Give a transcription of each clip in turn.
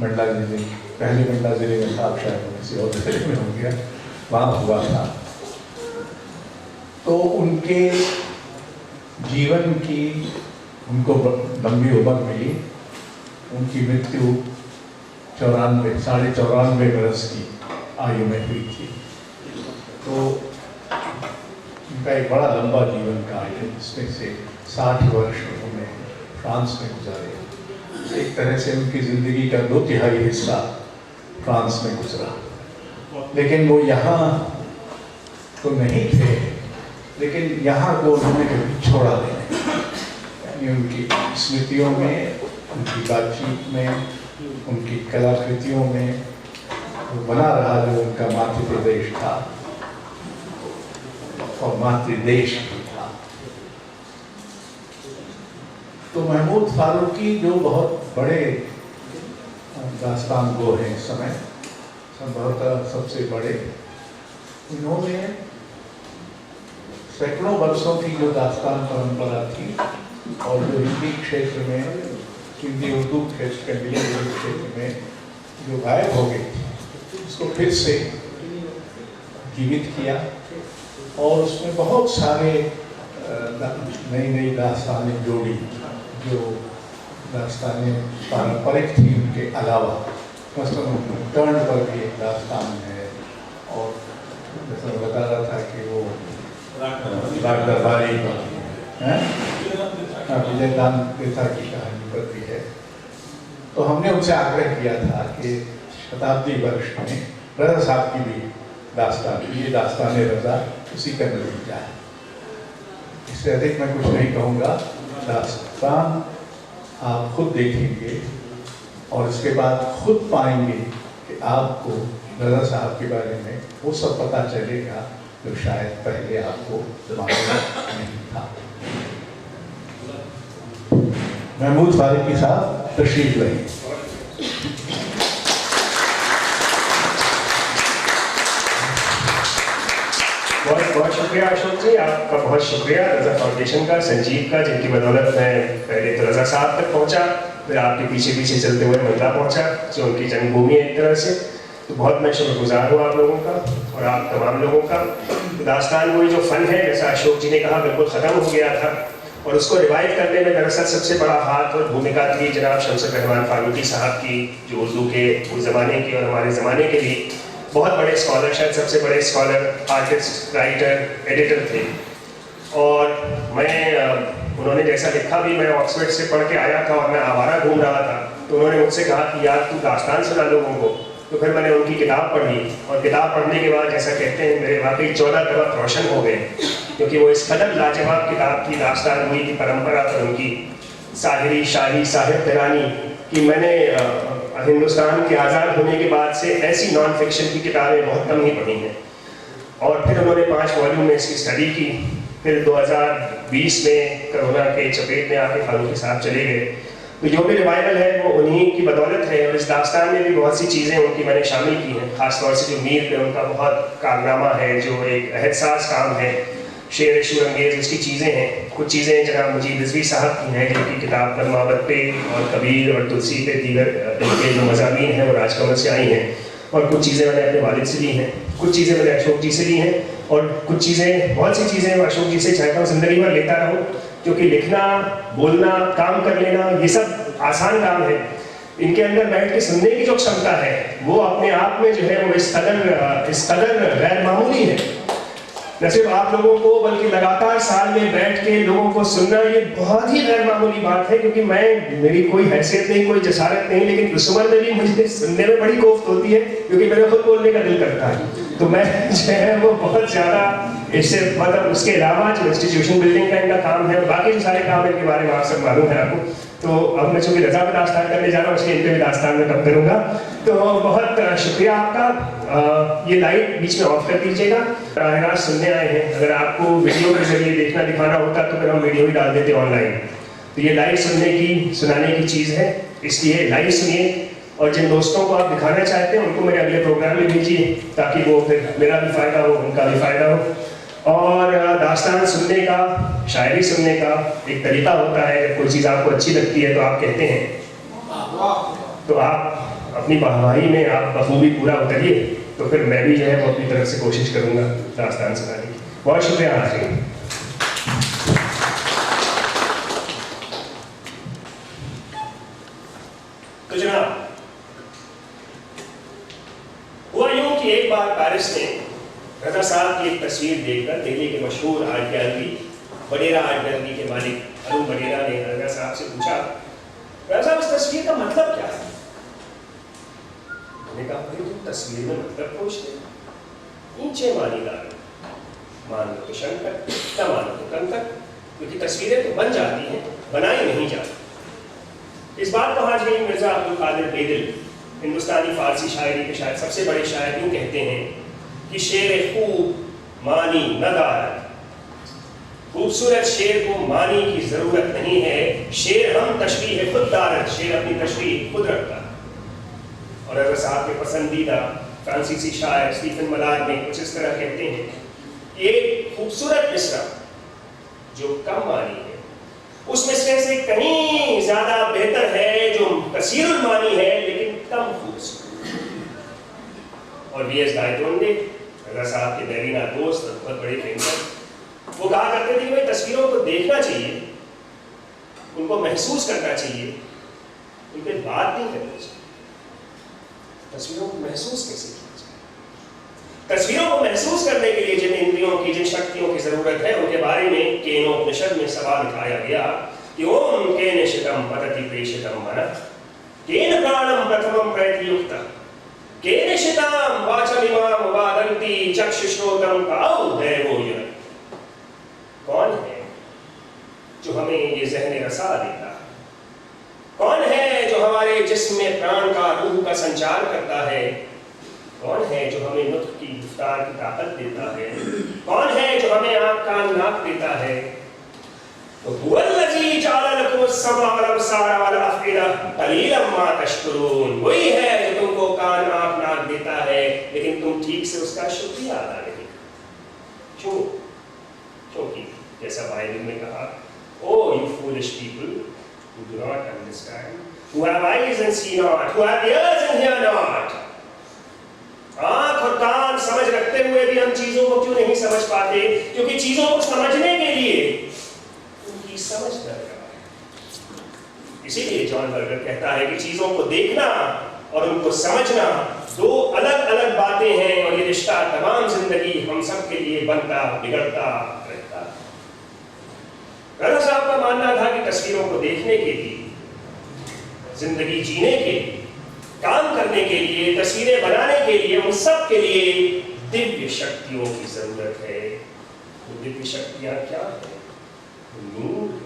मंडला ضلع پہلے منڈلا ضلع میں تھا، شاید کسی اور ضلع میں ہو گیا، وہاں ہوا تھا. تو ان کے جیون کی ان کو لمبی عمر ملی. ان کی مرتیو 94 برس کی آیو میں ہوئی تھی. تو ان کا ایک بڑا لمبا جیون کا ہے، جس میں سے 60 برس انہوں نے فرانس میں گزارے. ایک طرح سے ان کی زندگی کا 2/3 حصہ فرانس میں گزرا. لیکن وہ یہاں تو نہیں تھے، لیکن یہاں کو انہوں نے کبھی چھوڑا نہیں. یعنی ان کی اسمرتیوں میں، ان کی بات چیت میں، ان کی کلاکرتیوں میں وہ بنا رہا جو ان کا ماتر پردیش تھا اور ماتر دیش بھی تھا. تو محمود فاروقی جو بہت بڑے داستان گو ہیں اس سمے، سمبھوتہ سب سے بڑے، انہوں نے سینکڑوں برسوں کی جو داستان پرمپرا تھی اور جو ہندی چھیتر میں، ہندی اردو چھیتر میں جو غائب ہو گئی تھی، اس کو پھر سے جیوت کیا اور اس میں بہت سارے نئی داستانیں جوڑی، جو داستانیں پارمپرک تھی ان کے علاوہ. مثلاً کرن پر بھی ایک داستان ہے، اور جیسا میں بتا رہا تھا کہ وہ راگ درباری وجے دان دیتا کی کہانی پر بھی ہے. تو ہم نے ان سے آگرہ کیا تھا کہ شتابدی برش میں رضا صاحب کی بھی داستان، یہ داستان رضا اسی کا نتیجہ ہے. اس سے ادھک میں کچھ نہیں کہوں گا. داستان آپ خود دیکھیں گے اور اس کے بعد خود پائیں گے کہ آپ کو رضا صاحب کے بارے میں وہ سب پتہ چلے گا جو شاید پہلے آپ کو معلوم نہیں تھا. محمود فاروقی صاحب تشریف لائیں. بہت شکریہ اشوک جی، آپ کا بہت شکریہ رضا فاؤنڈیشن کا، سنجیو کا، جن کی بدولت میں پہلے تو رضا صاحب تک پہنچا، پھر آپ کے پیچھے پیچھے چلتے ہوئے منڈلا پہنچا جو ان کی جنم بھومی ہے ایک طرح سے. تو بہت میں شکر گزار ہوں آپ لوگوں کا اور آپ تمام لوگوں کا. داستان گوئی جو فن ہے، جیسا اشوک جی نے کہا، بالکل ختم ہو گیا تھا، اور اس کو ریوائو کرنے میں دراصل سب سے بڑا ہاتھ اور بھومکا تھی جناب شمس الرحمان فاروقی صاحب کی، جو اردو کے اس زمانے کے اور ہمارے زمانے کے لیے بہت بڑے اسکالر، شاید سب سے بڑے اسکالر، آرٹسٹ، رائٹر، ایڈیٹر تھے. اور انہوں نے جیسا لکھا بھی، میں آکسفورڈ سے پڑھ کے آیا تھا اور میں آوارہ گھوم رہا تھا، تو انہوں نے مجھ سے کہا کہ یار تو داستان سنا لوگوں کو. تو پھر میں نے ان کی کتاب پڑھی، اور کتاب پڑھنے کے بعد جیسا کہتے ہیں میرے واقعی 14 طبق روشن ہو گئے، کیونکہ وہ اس قدر لاجواب کتاب تھی داستان گوئی کی پرمپرا اور ان کی ظاہری شاہی صاحب ترانی، کہ میں نے ہندوستان کے آزاد ہونے کے بعد سے ایسی نان فکشن کی کتابیں بہت کم ہی پڑھی ہیں. اور پھر انہوں نے 5 والیوم میں اس کی اسٹڈی کی. پھر 2020 میں کرونا کے چپیٹ میں آ کے فاروقی صاحب چلے گئے. تو جو بھی ریوائول ہے وہ انہی کی بدولت ہے، اور اس داستان میں بھی بہت سی چیزیں ان کی میں نے شامل کی ہیں، خاص طور سے جو میر پہ ان کا بہت کارنامہ ہے، جو ایک عہدساز کام ہے، شعر شور انگیز اس کی چیزیں ہیں. کچھ چیزیں جناب مجید رضوی صاحب کی ہیں، جن کی کتاب پدماوت پہ اور کبیر اور تلسی پہ دیگر ان کے جو مضامین ہیں وہ راج کمل سے آئی ہیں. اور کچھ چیزیں میں نے اپنے والد سے لی ہیں، کچھ چیزیں میں نے اشوک جی سے لی ہیں، اور کچھ چیزیں، بہت سی چیزیں میں اشوک جی سے چاہتا ہوں زندگی بھر لیتا رہوں، کیونکہ لکھنا، بولنا، کام کر لینا یہ سب آسان کام ہے. ان کے اندر بیٹھ کے سننے کی جو क्षमता ہے وہ اپنے آپ میں جو ہے وہ اس قدر غیر معمولی ہے. نہ صرف آپ لوگوں کو بلکہ لگاتار سال میں بیٹھ کے لوگوں کو سننا یہ بہت ہی غیر معمولی بات ہے. کیونکہ میری کوئی حیثیت نہیں، کوئی جسارت نہیں، لیکن اس عمر میں بھی مجھے سننے میں بڑی کوفت ہوتی ہے، کیونکہ میرے خود بولنے کا دل کرتا ہے. تو میں جو ہے وہ بہت زیادہ اس سے مطلب اس کے علاوہ جو انسٹیٹیوشن بلڈنگ کا ان کا کام ہے اور باقی جو سارے کام ان کے بارے میں آپ سب معلوم ہے آپ کو. تو اب میں چونکہ رضا پہ داستان کرنے جا رہا ہوں، اس لیے ان پہ بھی داستان میں کم کروں گا. تو بہت شکریہ آپ کا. یہ لائٹ بیچ میں آف کر دیجیے گا. براہ راست سننے آئے ہیں، اگر آپ کو ویڈیو کے ذریعے دیکھنا دکھانا ہوتا تو پھر ہم ویڈیو بھی ڈال دیتے آن لائن. تو یہ لائیو سننے کی، سنانے کی چیز ہے، اس لیے لائیو سنیے. اور جن دوستوں کو آپ دکھانا چاہتے ہیں ان کو میرے اگلے پروگرام میں بھیجیے، تاکہ وہ پھر میرا بھی فائدہ ہو، ان کا بھی فائدہ ہو. اور داستان سننے کا، شاعری سننے کا ایک طریقہ ہوتا ہے. کوئی چیز آپ کو اچھی لگتی ہے تو آپ کہتے ہیں، تو آپ अपनी वाहवाही में आप बखूबी पूरा उतरिए, तो फिर मैं भी जो है वो अपनी तरफ से कोशिश करूँगा दास्तान सुनाने की। बहुत शुक्रिया हाज़रीन। तो जनाब, हुआ यूं कि एक बार पेरिस में रजा साहब की एक तस्वीर देखकर दिल्ली के मशहूर art gallery Badera art gallery के मालिक अरुण बडेरा ने रजा साहब से पूछा, रजा साहब इस तस्वीर का मतलब क्या है? मैंने कहा, भाई तुम तस्वीर में मतलब पूछते, नीचे मानीदार, मान लो तो शंकर, न मानो तो कंकर, क्योंकि तस्वीरें तो बन जाती हैं, बनाई नहीं जाती। इस बात को हाजी मिर्जा अब्दुल कादिर बेदिल, हिंदुस्तानी फारसी शायरी के शायद सबसे बड़े शायर, यूं कहते हैं कि शेर खूब मानी न दारत, खूबसूरत शेर को मानी की जरूरत नहीं है, शेर हम तशबीह खुद दारत, शेर अपनी तशबीह खुद रखता है। और रजा साहब के पसंदीदा फ्रांसीसी शायर स्टीफन मलार ने कुछ इस तरह कहते हैं, एक खूबसूरत मिसरा जो कम मानी है उस मिसरे से कहीं ज्यादा बेहतर है जो कसीरुल मानी है लेकिन कम खूबसूरत। और वी.एस. गायतोंडे, रजा साहब के देरीना दोस्त और बहुत बड़े पेंटर, वो कहा करते थे कि भाई तस्वीरों को देखना चाहिए, उनको महसूस करना चाहिए, उन पे बात नहीं करनी चाहिए। तस्वीरों को महसूस कैसे किया जाए? तस्वीरों को महसूस करने के लिए जिन इंद्रियों की, जिन शक्तियों की जरूरत है, उनके बारे में केनोपनिषद में सवाल उठाया गया कि ओम केनशितम पतति प्रेषितम मन केन प्राणम प्रथमम प्रयतियुक्तः केनशिताम वाचमिमाम वादन्ति चक्षुश्रोत्रम काउ देवो यः। कौन है जो हमें ये ज़हन रसा देता है? कौन है जो हमारे जिस्म में प्राण का, रूह का संचार करता है? कौन है जो हमें नुत्फ की गुफ्तार की ताकत देता है? कौन है जो हमें आँख कान नाक देता है? तो हुवल्लज़ी जअल लकुमुस-समअ वल-अब्सार वल-अफ़इदा क़लीलन मा तशकुरून, वही है जो तुमको कान आँख नाक देता है लेकिन तुम ठीक से उसका शुक्रिया अदा नहीं करते। क्यों? क्योंकि जैसा बाइबल में कहा, O you foolish people who do not understand, who have eyes and see not, who have ears and hear not। आँख और कान समझ रखते हुए भी हम चीजों को क्यों नहीं समझ पाते? क्योंकि चीजों को समझने के लिए उनकी समझ दरकार है। इसीलिए जॉन बर्गर कहता है कि चीजों को देखना और उनको समझना दो अलग अलग बातें हैं, और ये रिश्ता तमाम जिंदगी हम सब के लिए बनता बिगड़ता रहता है। रजा साहब का मानना था कि तस्वीरों को देखने के लिए, जिंदगी जीने के लिए, काम करने के लिए, तस्वीरें बनाने के लिए, उन सब के लिए दिव्य शक्तियों की जरूरत है। वो दिव्य शक्तियां क्या है? नूर।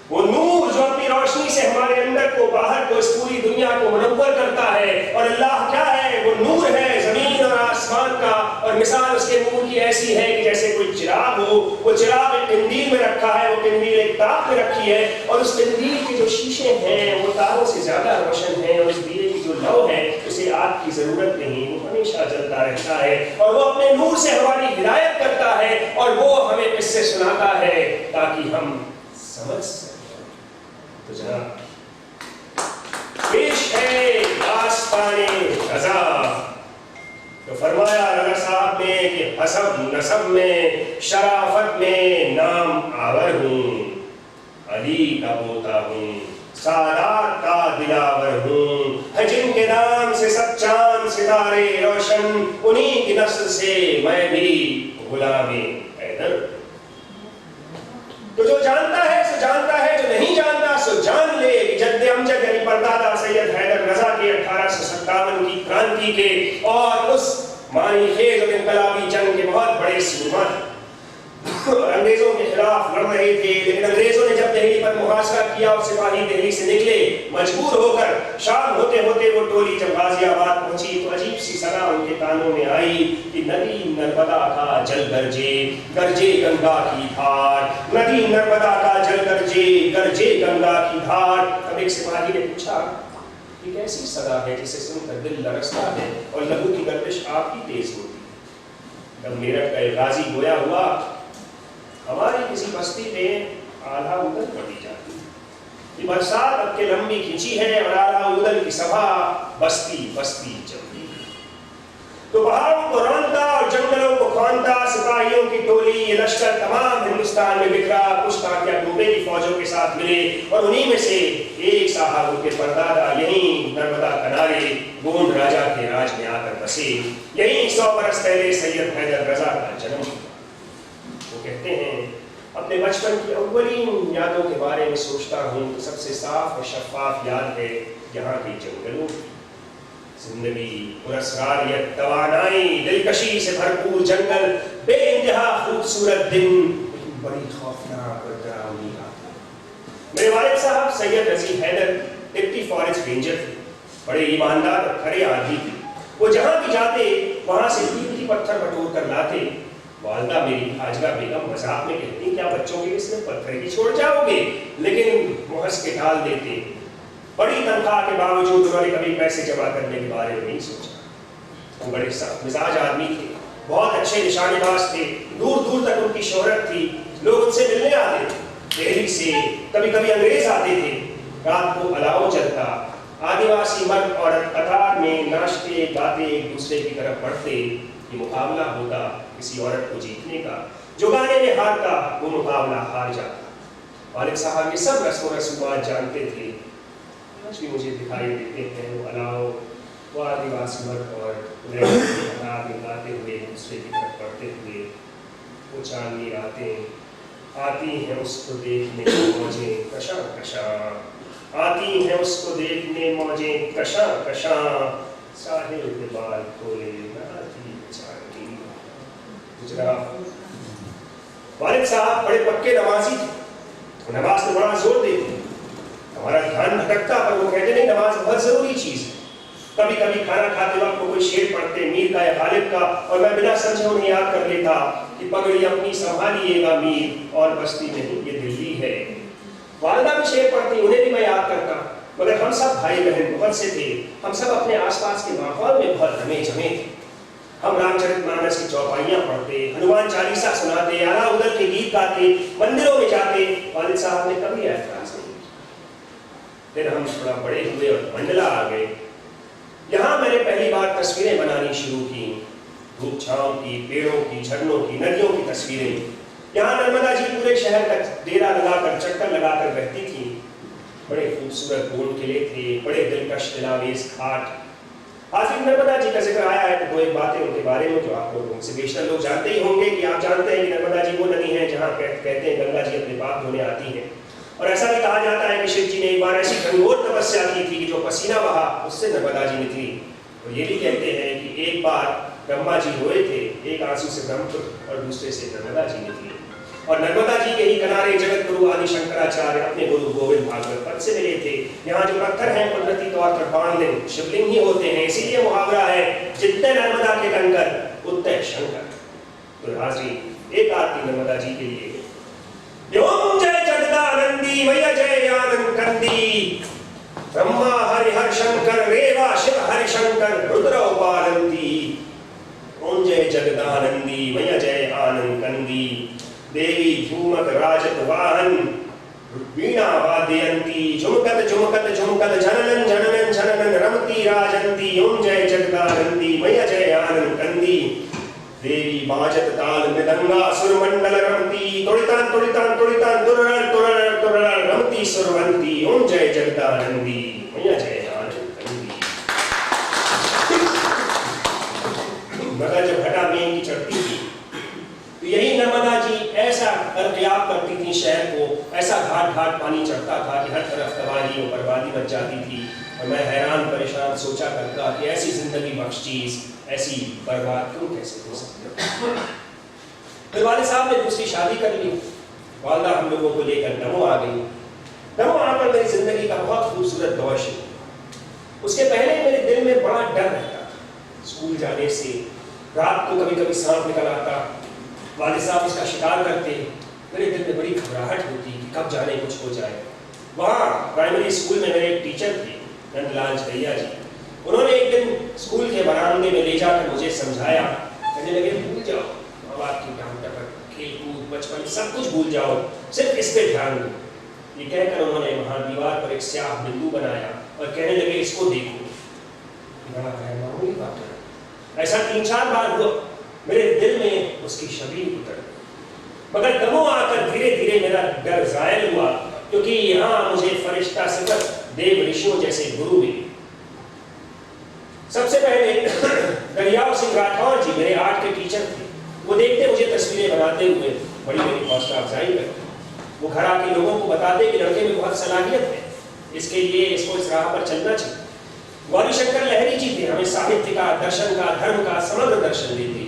वो नूर जो अपनी रोशनी से हमारे अंदर को, बाहर को, इस पूरी दुनिया को मुनव्वर करता है। और अल्लाह क्या है? वो नूर है जमीन और आसमान का। और मिसाल उसके नूर की ऐसी है कि जैसे कोई चिराग हो, वो चिराग एक कंदील में रखा है, वो कंदील एक ताक में रखी है, और उस कंदील के जो शीशे हैं वो तारों से ज्यादा रोशन है, और उस दिए की जो लौ है उसे आग की जरूरत नहीं, वो हमेशा जलता रहता है, और वो अपने नूर से हमारी हिदायत करता है, और वो हमें किस्से सुनाता है ताकि हम समझ सकें। तो जनाब, पेश है दास्ताने रज़ा। तो फरमाया रज़ा साहब ने कि हसब नसब में, शराफत में नाम आवर हूँ, अली का पोता हूँ, सादात का दिलावर हूँ, है जिनके नाम से सब चांद सितारे रोशन, उन्हीं की नस्ल से मैं भी गुलामे हैदर। तो जो जानता है सो जानता है, जो नहीं जानता सो जान ले कि जद्दे अमजद यानी परदादा सैयद हैदर रजा के 1857 की क्रांति के और उस मानी खेज और इनकलाबी जंग के बहुत बड़े सूरमा और अंग्रेजों के खिलाफ लड़ रहे थे। लेकिन अंग्रेजों ने जब दिल्ली पर मुहासरा किया और सिपाही दिल्ली से निकले मजबूर होकर, शाम होते होते वो टोली जब गाजियाबाद पहुंची तो अजीब सी सदा उनके कानों में आई कि नदी नर्मदा का जल गरजे, गरजे गंगा की धार, नदी नर्मदा का जल गरजे, गरजे गंगा की धार। तब एक सिपाही ने पूछा, ये कैसी सदा है जिसे सुनकर दिल लरसता है और लहू की गर्दिश आपकी तेज होती है? जब मेरठ का गाजी गोया हुआ, हमारी किसी बस्ती में आधा उदल पड़ी जाती है। ये बरसात अब के लंबी खिंची है और आधा उदल की सभा बस्ती बस्ती जमती। तो पहाड़ों को रौंदता और जंगलों को खौंदता सिपाहियों की टोली, ये लश्कर तमाम हिंदुस्तान में बिखरा। कुछ ताकिया टोपे की फौजों के साथ मिले और उन्हीं में से एक साहब उनके परदादा यहीं नर्मदा किनारे गोंड राजा के राज में आकर बसे। यहीं 100 बरस पहले सैयद हैदर रजा का जन्म हुआ। वो कहते हैं, अपने बचपन की अव्वलीन यादों के बारे में सोचता हूँ तो सबसे साफ और शफाफ याद है यहाँ के जंगलों की। जिंदगी पुरस्कारियत तवानाई, दिलकशी से भरपूर जंगल, बेइंतहा खूबसूरत दिन, लेकिन बड़ी खौफनाक और डरावनी रात। मेरे वालिद साहब सैयद रजी हैदर डिप्टी फॉरेस्ट रेंजर थे, बड़े ईमानदार और खरे आदमी थे। वो जहाँ भी जाते वहाँ से कीमती पत्थर बटोर कर लाते। वालदा मेरी हाजरा बेगम मजाक में कहती, क्या बच्चों के इसमें पत्थर ही छोड़ जाओगे, लेकिन वो हंस के टाल देते। बड़ी तनख्वाह के बावजूद उन्होंने कभी पैसे जमा करने के बारे में नहीं सोचा। वो बड़े सख्त मिजाज आदमी थे, बहुत अच्छे निशानेबाज थे, दूर दूर तक उनकी शोहरत थी, लोग उनसे मिलने आते थे। दिल्ली से कभी कभी अंग्रेज आते थे। रात को अलाव चलता, आदिवासी मर्द औरत कतार में नाचते गाते एक दूसरे की तरफ बढ़ते। ये मुकाबला होता किसी औरत को जीतने का, जो गाने में हारता वो मुकाबला हार जाता। वालिद साहब ये सब रस्म व रसूमात जानते थे। आज भी मुझे दिखाई देते हैं वो अलाव, वो आदिवासी मर्द औरत में गाते हुए दूसरे की तरफ बढ़ते हुए। वो चांदनी रातें आती हैं उसको देखने मौजें कशा कशा, आती हैं उसको देखने मौजें कशा कशा, साहिल के बाल खोले नहाती चांदनी। गुजरात। वालिद साहब बड़े पक्के नमाजी थे, नमाज पे बड़ा जोर देते। हमारा ध्यान भटकता पर वो कहते नहीं, नमाज बहुत जरूरी चीज है। कभी कभी खाना खाते वक्त वो कोई शेर पढ़ते मीर का या गालिब का, और मैं बिना समझे उन्हें याद कर लेता कि पगड़ी अपनी संभालिएगा मीर, और बस्ती नहीं ये दिल्ली है। वालदा भी शेर पढ़ती, उन्हें भी मैं याद करता। मगर हम सब भाई बहन बहुत से थे, हम सब अपने आसपास के माहौल में बहुत रमे जमे थे। हम रामचरितमानस की चौपाइयाँ पढ़ते, हनुमान चालीसा सुनाते, आला उदल के गीत गाते, मंदिरों में जाते। वालिद साहब ने कभी ऐतराज नहीं। फिर हम थोड़ा बड़े हुए और मंडला आ गए। यहाँ मैंने पहली बार तस्वीरें बनानी शुरू की, धूप छांव की, पेड़ों की, झरनों की, नदियों की तस्वीरें। यहाँ नर्मदा जी पूरे शहर का डेरा लगाकर चक्कर लगाकर बहती थी। बड़े खूबसूरत गोंड किले थे, बड़े दिलकश दिलावेज घाट। आज भी नर्मदा जी का जिक्र आया है तो दो एक बातें उनके बारे में जो आप लोगों से बेशतर लोग जानते ही होंगे कि आप जानते हैं कि नर्मदा जी वो नदी है जहाँ कहते हैं गंगा जी अपने पाप धोने आती है। और ऐसा भी कहा जाता है कि शिव जी ने एक बार ऐसी घनघोर तपस्या की थी कि जो पसीना बहा उससे नर्मदा जी निकली। और ये भी कहते हैं कि एक बार ब्रह्मा जी रोए थे, एक आंसू से ब्रह्मपुत्र और दूसरे से नर्मदा जी निकली। और नर्मदा जी के ही किनारे जगत गुरु आदि शंकराचार्य अपने गुरु गोविंद भागवत पद से मिले थे। यहाँ जो पत्थर हैं कुदरती तौर पर बाणलिंग शिवलिंग ही होते हैं, इसीलिए मुहावरा है जितने नर्मदा के कंकर उतने शंकर। तो हाजिरी एक आरती नर्मदा जी के लिए। ओम जय जगदानंदी मैया जय आनंद कंदी, ब्रह्मा हरिहर शंकर रेवा शिव हरि शंकर रुद्र उपालंदी। ओम जय जगदानंदी मैया जय आनंद कंदी, देवी झूमक राजत वाहन वीणा वादयंती, झुमकत झुमकत झुमकत झननन झननन झननन रमती राजंती। ओम जय जगदानंदी मैया जय आनंद कंदी, देवी बाजत ताल मृदंगा सुरमंडल रमती, तोड़ितान तोड़ितान तोड़ितान तुरर तुरर तुरर रमती सुरवंती। ओम जय जगदानंदी मैया जय आनंद कंदी। मगर जब घटा में की चढ़ती थी तो यही नर्मदा जी ऐसा अर्कयाब करती थी शहर को, ऐसा घाट घाट पानी चढ़ता था कि हर तरफ तबाही और बर्बादी मच जाती थी। और मैं हैरान परेशान सोचा करता कि ऐसी जिंदगी बख्श चीज ऐसी बर्बाद क्यों कैसे हो सकती है। फिर वालिद साहब ने दूसरी शादी कर ली। वालदा हम लोगों को लेकर नमो आ गई। नमो आकर मेरी जिंदगी का बहुत खूबसूरत दौर शुरू। उसके पहले मेरे दिल में बड़ा डर रहता था स्कूल जाने से। रात को कभी कभी सांप निकल आता, वालिद साहब उसका शिकार करते, मेरे दिल में बड़ी घबराहट होती कि कब जाने कुछ हो जाए। वहाँ प्राइमरी स्कूल में मेरे एक टीचर थे नंदलाल भैया जी। उन्होंने एक दिन स्कूल के बरामदे में ले जाकर मुझे समझाया, कहने लगे भूल जाओ माँ बाप की डांट डपट, खेल कूद, बचपन सब कुछ भूल जाओ, सिर्फ इस पे ध्यान दो। ये कहकर उन्होंने वहाँ दीवार पर एक स्याह बिंदु बनाया اور کہنے لگے اس کو دیکھو. بڑا غیر معمولی بات ہے. ایسا 3-4 بار ہوا. میرے دل میں اس کی شبیہ اتر، مگر دموں آ کر دھیرے دھیرے میرا ڈر زائل ہوا، کیونکہ یہاں مجھے فرشتہ صفت دیو رشیوں جیسے گرو ملے. سب سے پہلے دریاؤ سنگھ راٹھور جی میرے آرٹ کے ٹیچر تھے. وہ دیکھتے مجھے تصویریں بناتے ہوئے بڑی میری حوصلہ افزائی کرتے. وہ گھر آ کے لوگوں کو بتاتے کہ لڑکے میں بہت صلاحیت ہے، اس کے لیے اس کو اس راہ پر چلنا چاہیے. گوری شنکر لہری جی تھے، ہمیں ساہتیہ کا، درشن کا، دھرم کا سمگر درشن دیتے.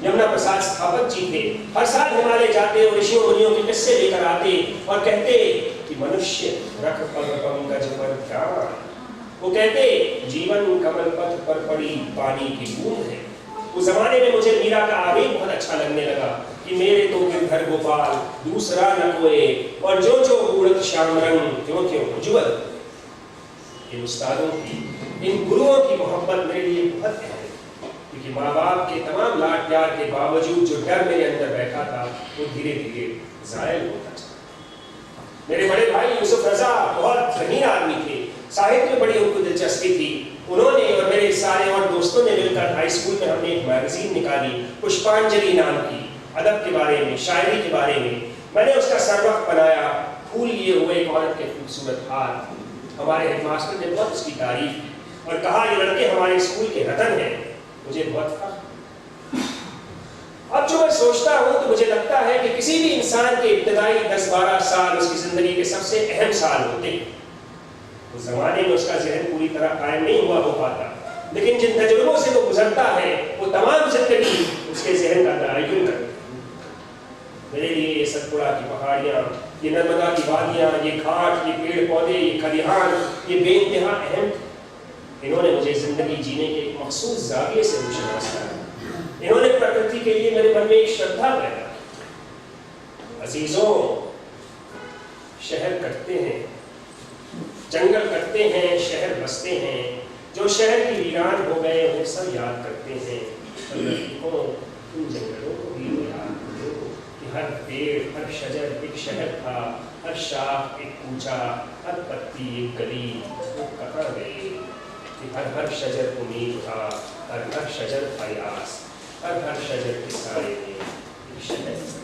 یمنا پرساد ستھاپک جی تھے، ہر سال ہمالیہ جاتے اور رشیوں منیوں کے قصے لے کر آتے اور کہتے کہ منشیہ رکھ پگ پنکج پر دھیان. وہ کہتے جیون کمل پتھ پر پڑی پانی کی بوند ہے. اس زمانے میں مجھے میرا کا آویگ بہت اچھا لگنے لگا کہ میرے تو گردھر گوپال دوسرا نہ کوئے اور جو جو گورت شام رنگ کیوں کیوں اجول. ان استادوں کی، ان گروؤں کی محبت میرے لیے بہت اہم ہے، کیونکہ ماں باپ کے تمام لاڈ پیار کے باوجود جو ڈر میرے اندر بیٹھا تھا وہ دھیرے دھیرے زائل ہوتا چلا. میرے بڑے بھائی یوسف رضا بہت ذہین آدمی تھے، ساہتیہ میں بڑی ان کو دلچسپی تھی. انہوں نے اور میرے سارے اور دوستوں نے مل کر ہائی اسکول میں ہم نے ایک میگزین نکالی پشپانجلی نام کی، ادب کے بارے میں، شاعری کے بارے میں. میں نے اس کا سروق بنایا، پھول لیے ہوئے ایک عورت کے خوبصورت ہاتھ. ہمارے ہیڈ ماسٹر نے بہت اس کی تعریف کی اور کہا یہ لڑکے ہمارے اسکول کے رتن ہیں. مجھے بہت فخر. اب جو میں سوچتا ہوں تو مجھے لگتا ہے کہ کسی بھی انسان کے ابتدائی 10-12 سال اس کی زندگی کے سب سے اہم سال ہوتے ہیں. اس زمانے میں اس کا ذہن پوری طرح قائم نہیں ہوا ہو پاتا، لیکن جن تجربوں سے وہ گزرتا ہے وہ تمام زندگی اس کے ذہن کا تعین کرتی ہے. میرے لیے یہ ستپورہ کی پہاڑیاں، یہ نرمدا کی وادیاں، یہ گھاٹ، یہ پیڑ پودے، یہ کھلیہان، یہ بے انتہا اہم تھے. انہوں نے مجھے زندگی جینے کے ایک مخصوص زاویے سے روشناس کرایا. انہوں نے پرکرتی کے لیے میرے من میں ایک شردھا پیدا کی. عزیزوں، شہر کٹتے ہیں، جنگل کٹتے ہیں، شہر بستے ہیں. جو شہر کی ویران ہو گئے انہیں سب یاد کرتے ہیں. ان جنگلوں کو بھی یاد کرو کہ ہر پیڑ، ہر شجر ایک شہر تھا، ہر شاخ ایک کوچہ، ہر پتی ایک گلی. وہ کہاں گئے کہ ہر شجر امید تھا، ہر شجر تھا یاس، ہر شجر کے سائے میں ایک شہر.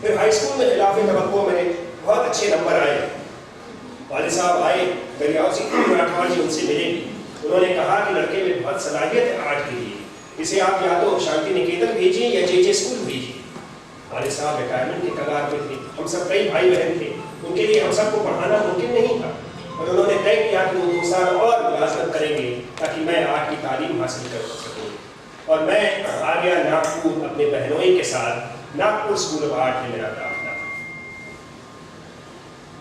پھر ہائی اسکول میں خلاف توقع میں بہت اچھے نمبر آئے. والد صاحب آئے، دریاؤ سنگھ راٹھور جی ان سے ملے. انہوں نے کہا کہ لڑکے میں بہت صلاحیت ہے آرٹ کے لیے، اسے آپ یا تو شانتی نکیتن بھیجیے یا جے اسکول بھیجیے. والد صاحب ریٹائرمنٹ کے کگار پہ تھے، ہم سب کئی بھائی بہن تھے، ان کے لیے ہم سب کو پڑھانا ممکن نہیں تھا. اور انہوں نے طے کیا کہ وہ 2 سال اور ملازمت کریں گے تاکہ میں آرٹ کی تعلیم حاصل کر سکوں. اور میں آ گیا ناگپور اپنے بہنوئی کے ساتھ. ناگپور اسکول آف آرٹ میں میرا داخلہ.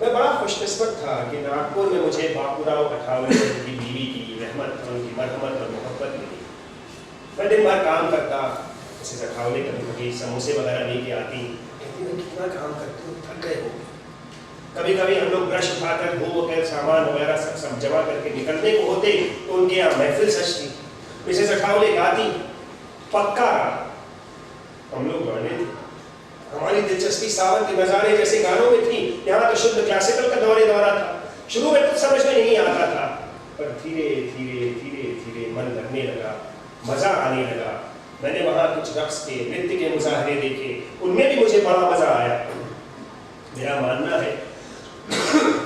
میں بڑا خوش قسمت تھا کہ ناگپور میں مجھے باپو راؤ اٹھاوے کی بیوی کی رحمت، ان کی مرحمت اور محبت ملی. میں دن بھر کام کرتا، اسے سکھاونے کبھی کبھی سموسے وغیرہ لے کے آتی. کہتی میں کتنا کام کرتی ہوں، تھک گئے ہو. کبھی کبھی ہم لوگ برش اٹھا کر دھو کر سامان وغیرہ سب جمع کر کے نکلنے کو ہوتے تو ان کے یہاں محفل سجتی. اسے سکھاونے گاتی. پکا ہم لوگ گانے تھے. ہماری دلچسپی ساون کے نظارے جیسے گانوں میں تھی. یہاں تو شدھ کلاسیکل کا دورہ تھا. شروع میں کچھ سمجھ میں نہیں آتا تھا، پر دھیرے دھیرے دھیرے دھیرے من لگنے لگا، مزہ آنے لگا. میں نے وہاں کچھ رقص کے، نرتیہ کے مظاہرے دیکھے، ان میں بھی مجھے بڑا مزہ آیا. میرا ماننا ہے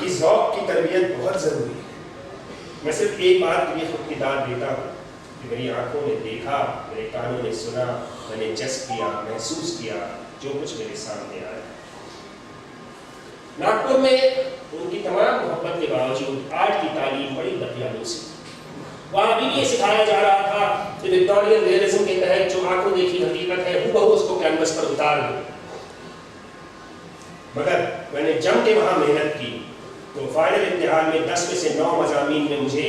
کہ ذوق کی تربیت بہت ضروری ہے. میں صرف ایک بات کے لیے خود کی داد دیتا ہوں کہ میری آنکھوں نے دیکھا، میرے کانوں نے سنا، میں نے جذب کیا، محسوس کیا جو کچھ میرے سامنے آیا. ناگپور میں ان کی تمام محبت کے باوجود آرٹ کی تعلیم بڑی بدیالوں سے. وہاں بھی یہ سکھایا جا رہا تھا کہ وکٹورین ریئلزم کے تحت جو آنکھوں دیکھی حقیقت ہے ہو اس کو کینوس پر اتار دو. مگر میں نے جم کے وہاں محنت کی تو فائنل امتحان میں 10 میں سے 9 مضامین میں مجھے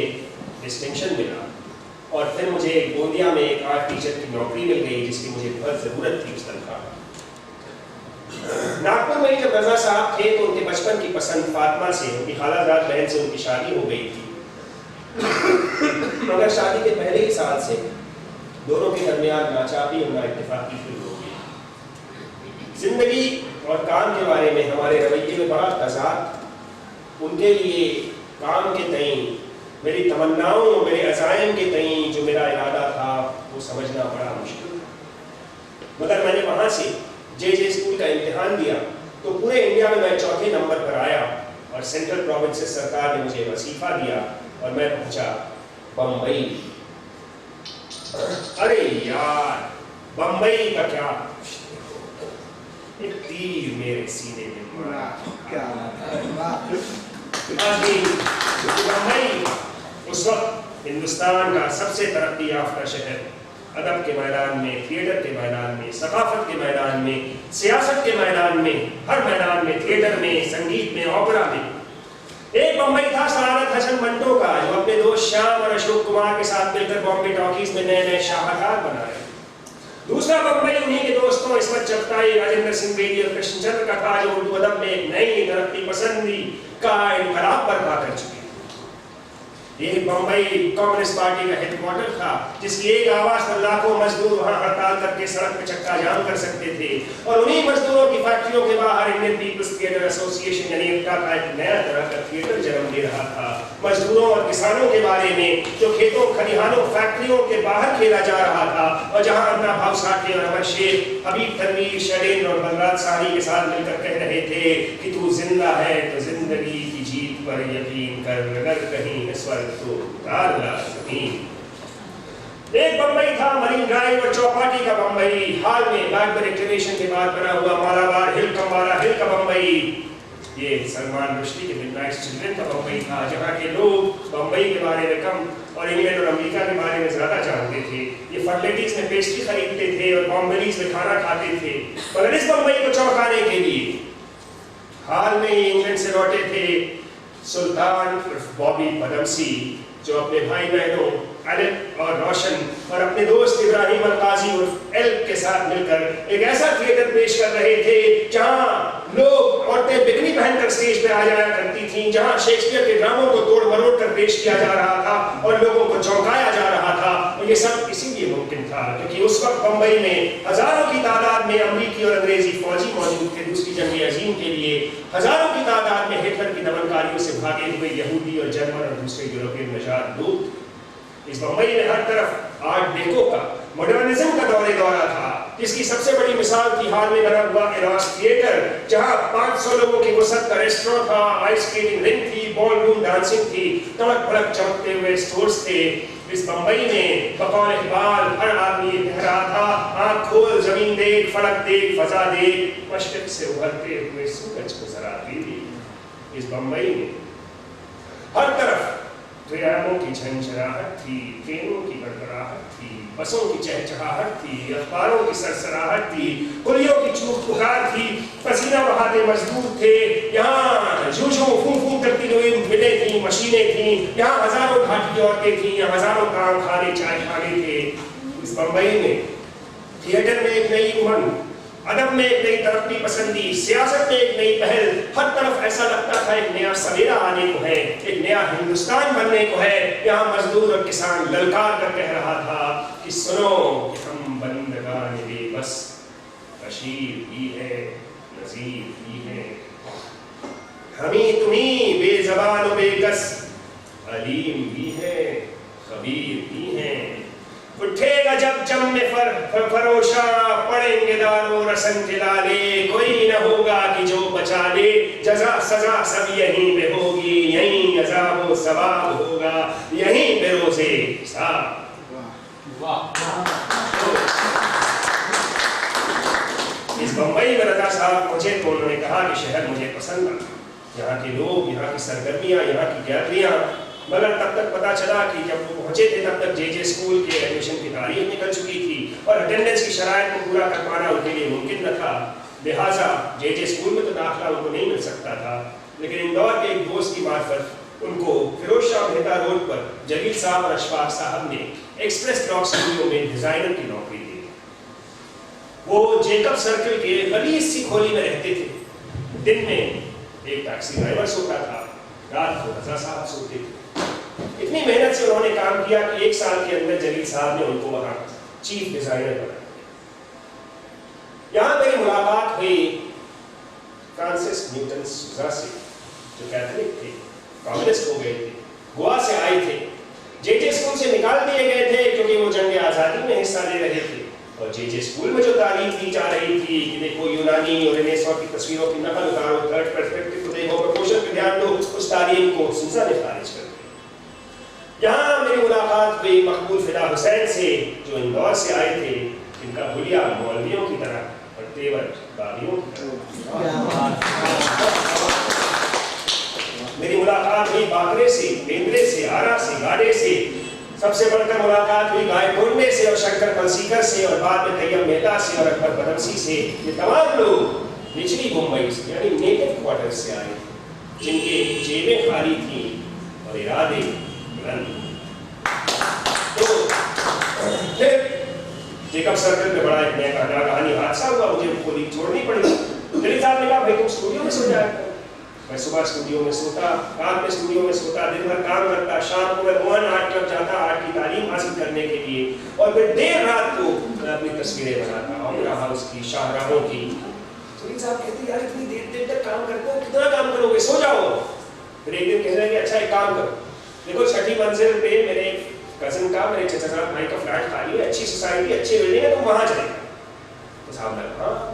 ڈسٹنکشن ملا. اور پھر مجھے گوندیا میں ایک آرٹ ٹیچر کی نوکری مل گئی جس کی مجھے بہت ضرورت تھی اس تنخواہ. ناگپور میں جب رضا صاحب تھے تو ان کے بچپن کی پسند فاطمہ سے، ان کی خالہ زاد بہن سے ان کی شادی ہو گئی تھی. मगर शादी के पहले ही साल से दोनों के दरमियान नाचापी और नाइत्तेफाकी शुरू हो गई। जिंदगी और काम के बारे में हमारे रवैये में बड़ा तज़ाद। उनके लिए काम के तईं मेरी तमन्नाओं, मेरे अज़ाइम के तईं जो मेरा इरादा था वो समझना बड़ा मुश्किल था। मगर मैंने वहाँ से जे स्कूल का इम्तिहान दिया तो पूरे इंडिया में मैं चौथे नंबर पर आया और सेंट्रल प्रोविंसेस सरकार ने मुझे वजीफा दिया और मैं पहुंचा बम्बई। अरे यार, बम्बई का क्या, एक तीर मेरे सीने में मारा। बम्बई उस वक्त हिंदुस्तान का सबसे तरक्की याफ्ता शहर, अदब के मैदान में, थिएटर के मैदान में, सकाफत के मैदान में, सियासत के मैदान में, हर मैदान में, थिएटर में, संगीत में, ओपेरा में। एक बम्बई था सआदत हसन मंटो का, जो अपने दोस्त श्याम और अशोक कुमार के साथ मिलकर बॉम्बे टॉकीज में नए नए शाहकार बना रहे। दूसरा बम्बई उन्हीं के दोस्तों इस्मत चगताई, राजेंद्र सिंह बेदी और कृष्णचंद्र का था, जो उर्दू अदब में एक नई तरक्की पसंदी का इनकलाब बर्पा कर चुके। ये बम्बई कम्युनिस्ट पार्टी का हेडक्वार्टर था, जिसकी एक आवाज पर लाखों मजदूर वहां हड़ताल करके सड़क पे चक्का जाम कर सकते थे। और उन्हीं मजदूरों की फैक्ट्रियों के बाहर इंडियन पीपल्स थिएटर एसोसिएशन यानी इफ्ता का एक नया तरह का थिएटर जन्म ले रहा था। मजदूरों और किसानों के बारे में, जो खेतों, खलिहानों, फैक्ट्रियों के बाहर खेला जा रहा था, और जहां अन्ना भाव साठे और अमर शेख, हबीब तनवीर, शैलेंद्र और बलराज साहनी के साथ मिलकर कह रहे थे कि तू जिंदा है तो जिंदगी की जीत पर यकीन कर, अगर कहीं स्वर्ग तो उतार ला जमीन। एक बम्बई था मरीन ड्राइव और चौपाटी का बम्बई, हाल में ब्लैकबेरी एक्टिवेशन के बाद बना हुआ मालाबार हिल कम्बारा हिल का बम्बई। ये सलमान रुश्दी के मिडनाइट चिल्ड्रन का बम्बई था, जहाँ के लोग बम्बई के बारे में कम और इंग्लैंड और अमेरिका के बारे में ज्यादा जानते थे। ये फर्टिलिटीज में पेस्ट्री खरीदते थे और बॉम्बेलीज में खाना खाते थे। मगर इस बम्बई को चौंकाने के लिए हाल में ही इंग्लैंड से लौटे थे सुल्तान बॉबी पदमसी, जो अपने भाई बहनों एलेक और रोशन और अपने दोस्त इब्राहिम अलकाजी उर्फ एल्क के साथ मिलकर एक ऐसा थिएटर पेश कर रहे थे जहां लोग, औरतें बिकनी पहनकर स्टेज पे आ जाया करती थीं, जहां शेक्सपियर के ड्रामों को तोड़ मरोड़ कर पेश किया जा रहा था और लोगों को चौंकाया जा रहा था। और ये सब इसीलिए मुमकिन था क्योंकि उस वक्त बम्बई में हजारों की तादाद में अमरीकी और अंग्रेजी फौजी मौजूद थे। दूसरी जंग अजीम के लिए हजारों की तादाद में हिटलर की दमनकारियों से भागे हुए यहूदी और जर्मन और दूसरे यूरोपियन नजात लोग। इस बम्बई में हर तरफ आर्ट डेको का, मॉडर्निज्म का दौरा था, जिसकी सबसे बड़ी मिसाल थी हाल में बना हुआ एलॉस थिएटर, जहां 500 लोगों की वसत का रेस्टोरेंट था, आइस स्केटिंग रिंग थी, बॉलरूम डांसिंग थी, तड़क भड़क चमकते हुए स्टोर्स थे। इस बम्बई में बकौल इकबाल हर आदमी कह रहा था, आँख खोल, जमीन देख, फलक देख, फजा देख, मशरिक से उभरते हुए सूरज को जरा देख। इस बम्बई में हर तरफ ट्रेनों की झंझनाहट थी, ट्रेनों की गड़गड़ाहट थी, बसों की चहचहाहट थी, अखबारों की सरसराहट थी, कुलियों की चूक पुकार थी, पसीना बहाते मजदूर थे। यहाँ जूझों फूं करती हुई मिलें थी, मशीनें थी, यहाँ हजारों घाटी औरतें थी, यहाँ हजारों काम खाने चाय खाने थे। इस बम्बई में थिएटर में एक नई उमंग, अदब में एक नई तरक्की पसंदी, सियासत में एक नई पहल, हर तरफ ऐसा लगता था एक नया सवेरा आने को है, एक नया हिंदुस्तान बनने को है। यहाँ मजदूर और किसान ललकार कर कह रहा था कि सुनो कि हम बंदगान बेबस, बशीर भी है, नज़ीर भी है, हमी तुम्ही बेज़बान व बेकस, अलीम भी है, खबीर भी है। उठेगा जब जम में फरोशा, पड़ेंगे दारो रसन के लाले, कोई न होगा कि जो बचा ले, जजा सजा सब यहीं पे होगी, यहीं अज़ाब व सवाब होगा, यहीं पे रोज़े हिसाब। इस बम्बई में रजा साहब पहुंचे तो उन्होंने कहा कि शहर मुझे पसंद आता, यहाँ के लोग, यहाँ की सरगर्मियाँ, यहाँ की गैलरियाँ। मगर तब तक पता चला कि जब वो पहुंचे थे तब तक जे स्कूल के एडमिशन की तारीख निकल चुकी थी और अटेंडेंस की शराइत को पूरा कर पाना उनके लिए मुमकिन न था। लिहाजा जे स्कूल में तो दाखिला उनको नहीं मिल सकता था। लेकिन इंदौर के एक दोस्त की मार्फत उनको फिरोज शाह मेहता रोड पर जलील साहब और अशफाक साहब ने एक्सप्रेस ब्लॉक स्टूडियो में डिजाइनर की नौकरी दी। वो जेकब सर्कल के गलीज सी खोली में रहते थे। दिन में एक टैक्सी ड्राइवर सोता था, रात को रजा साहब सोते थे। اتنی محنت سے انہوں نے کام کیا کہ 1 سال کے اندر جلیل صاحب نے ان کو وہاں چیف ڈیزائنر بنا. یہاں میری ملاقات ہوئی فرانسس نیوٹن سوزا سے, جو کیتھولک تھے, کمیونسٹ ہو گئے تھے, گوا سے آئے تھے, جے جے اسکول سے نکال دیے گئے تھے کیونکہ وہ جنگ آزادی میں حصہ لے رہے تھے, اور جے جے اسکول میں جو تعلیم دی جا رہی تھی کہ دیکھو یونانی اور رینیسانس کی تصویروں کی نقل اتارو, تھرڈ پرسپیکٹو کو دیکھو, پروپورشن پہ دھیان دو, اس تعلیم کو سوزا نے خارج کر دیا. یہاں میری ملاقات ہوئی مقبول فدا حسین سے, جو اندور سے آئے تھے, جن کا حلیہ مولویوں کی طرح اور تیور باغیوں کی طرح. میری ملاقات ہوئی باکرے سے, بیندرے سے, آرا سے, گاڑے سے, سب سے بڑھ کر ملاقات ہوئی گائے پورنے سے اور شنکر پلسیکر سے, اور بعد میں طیب مہتا سے اور اکبر بدمسی سے. یہ تمام لوگ نچلی ممبئی سے یعنی نیٹو کوارٹر سے آئے, جن کے جیبیں خالی تھیں اور ارادے بلند. تو پھر جیکب سرکل میں بڑا ایک نیا کہانی حادثہ ہوا, مجھے پوری چھوڑنی پڑی. دلی صاحب نے کہا بھائی تم اسٹوڈیو میں سو جایا. میں صبح اسٹوڈیو میں سوتا, رات میں اسٹوڈیو میں سوتا, دن بھر کام کرتا, شام کو میں موہن آرٹ کلب جاتا آرٹ کی تعلیم حاصل کرنے کے لیے, اور پھر دیر رات کو میں اپنی تصویریں بناتا, اوپرا ہاؤس کی, شاہراہوں کی. دلی صاحب کہتے یار اتنی دیر تک کام کرتے ہو, کتنا کام کرو گے, سو جاؤ. پھر ایک دن کہہ رہے کہ اچھا ایک کام کرو, دیکھو 6ٹھی منزل پہ میرے کزن کا, میرے چچا صاحب بھائی کا فلیٹ خالی ہے, اچھی سوسائٹی, اچھی بلڈنگ ہے, تم وہاں چلے گا. تو صاحب نے کہا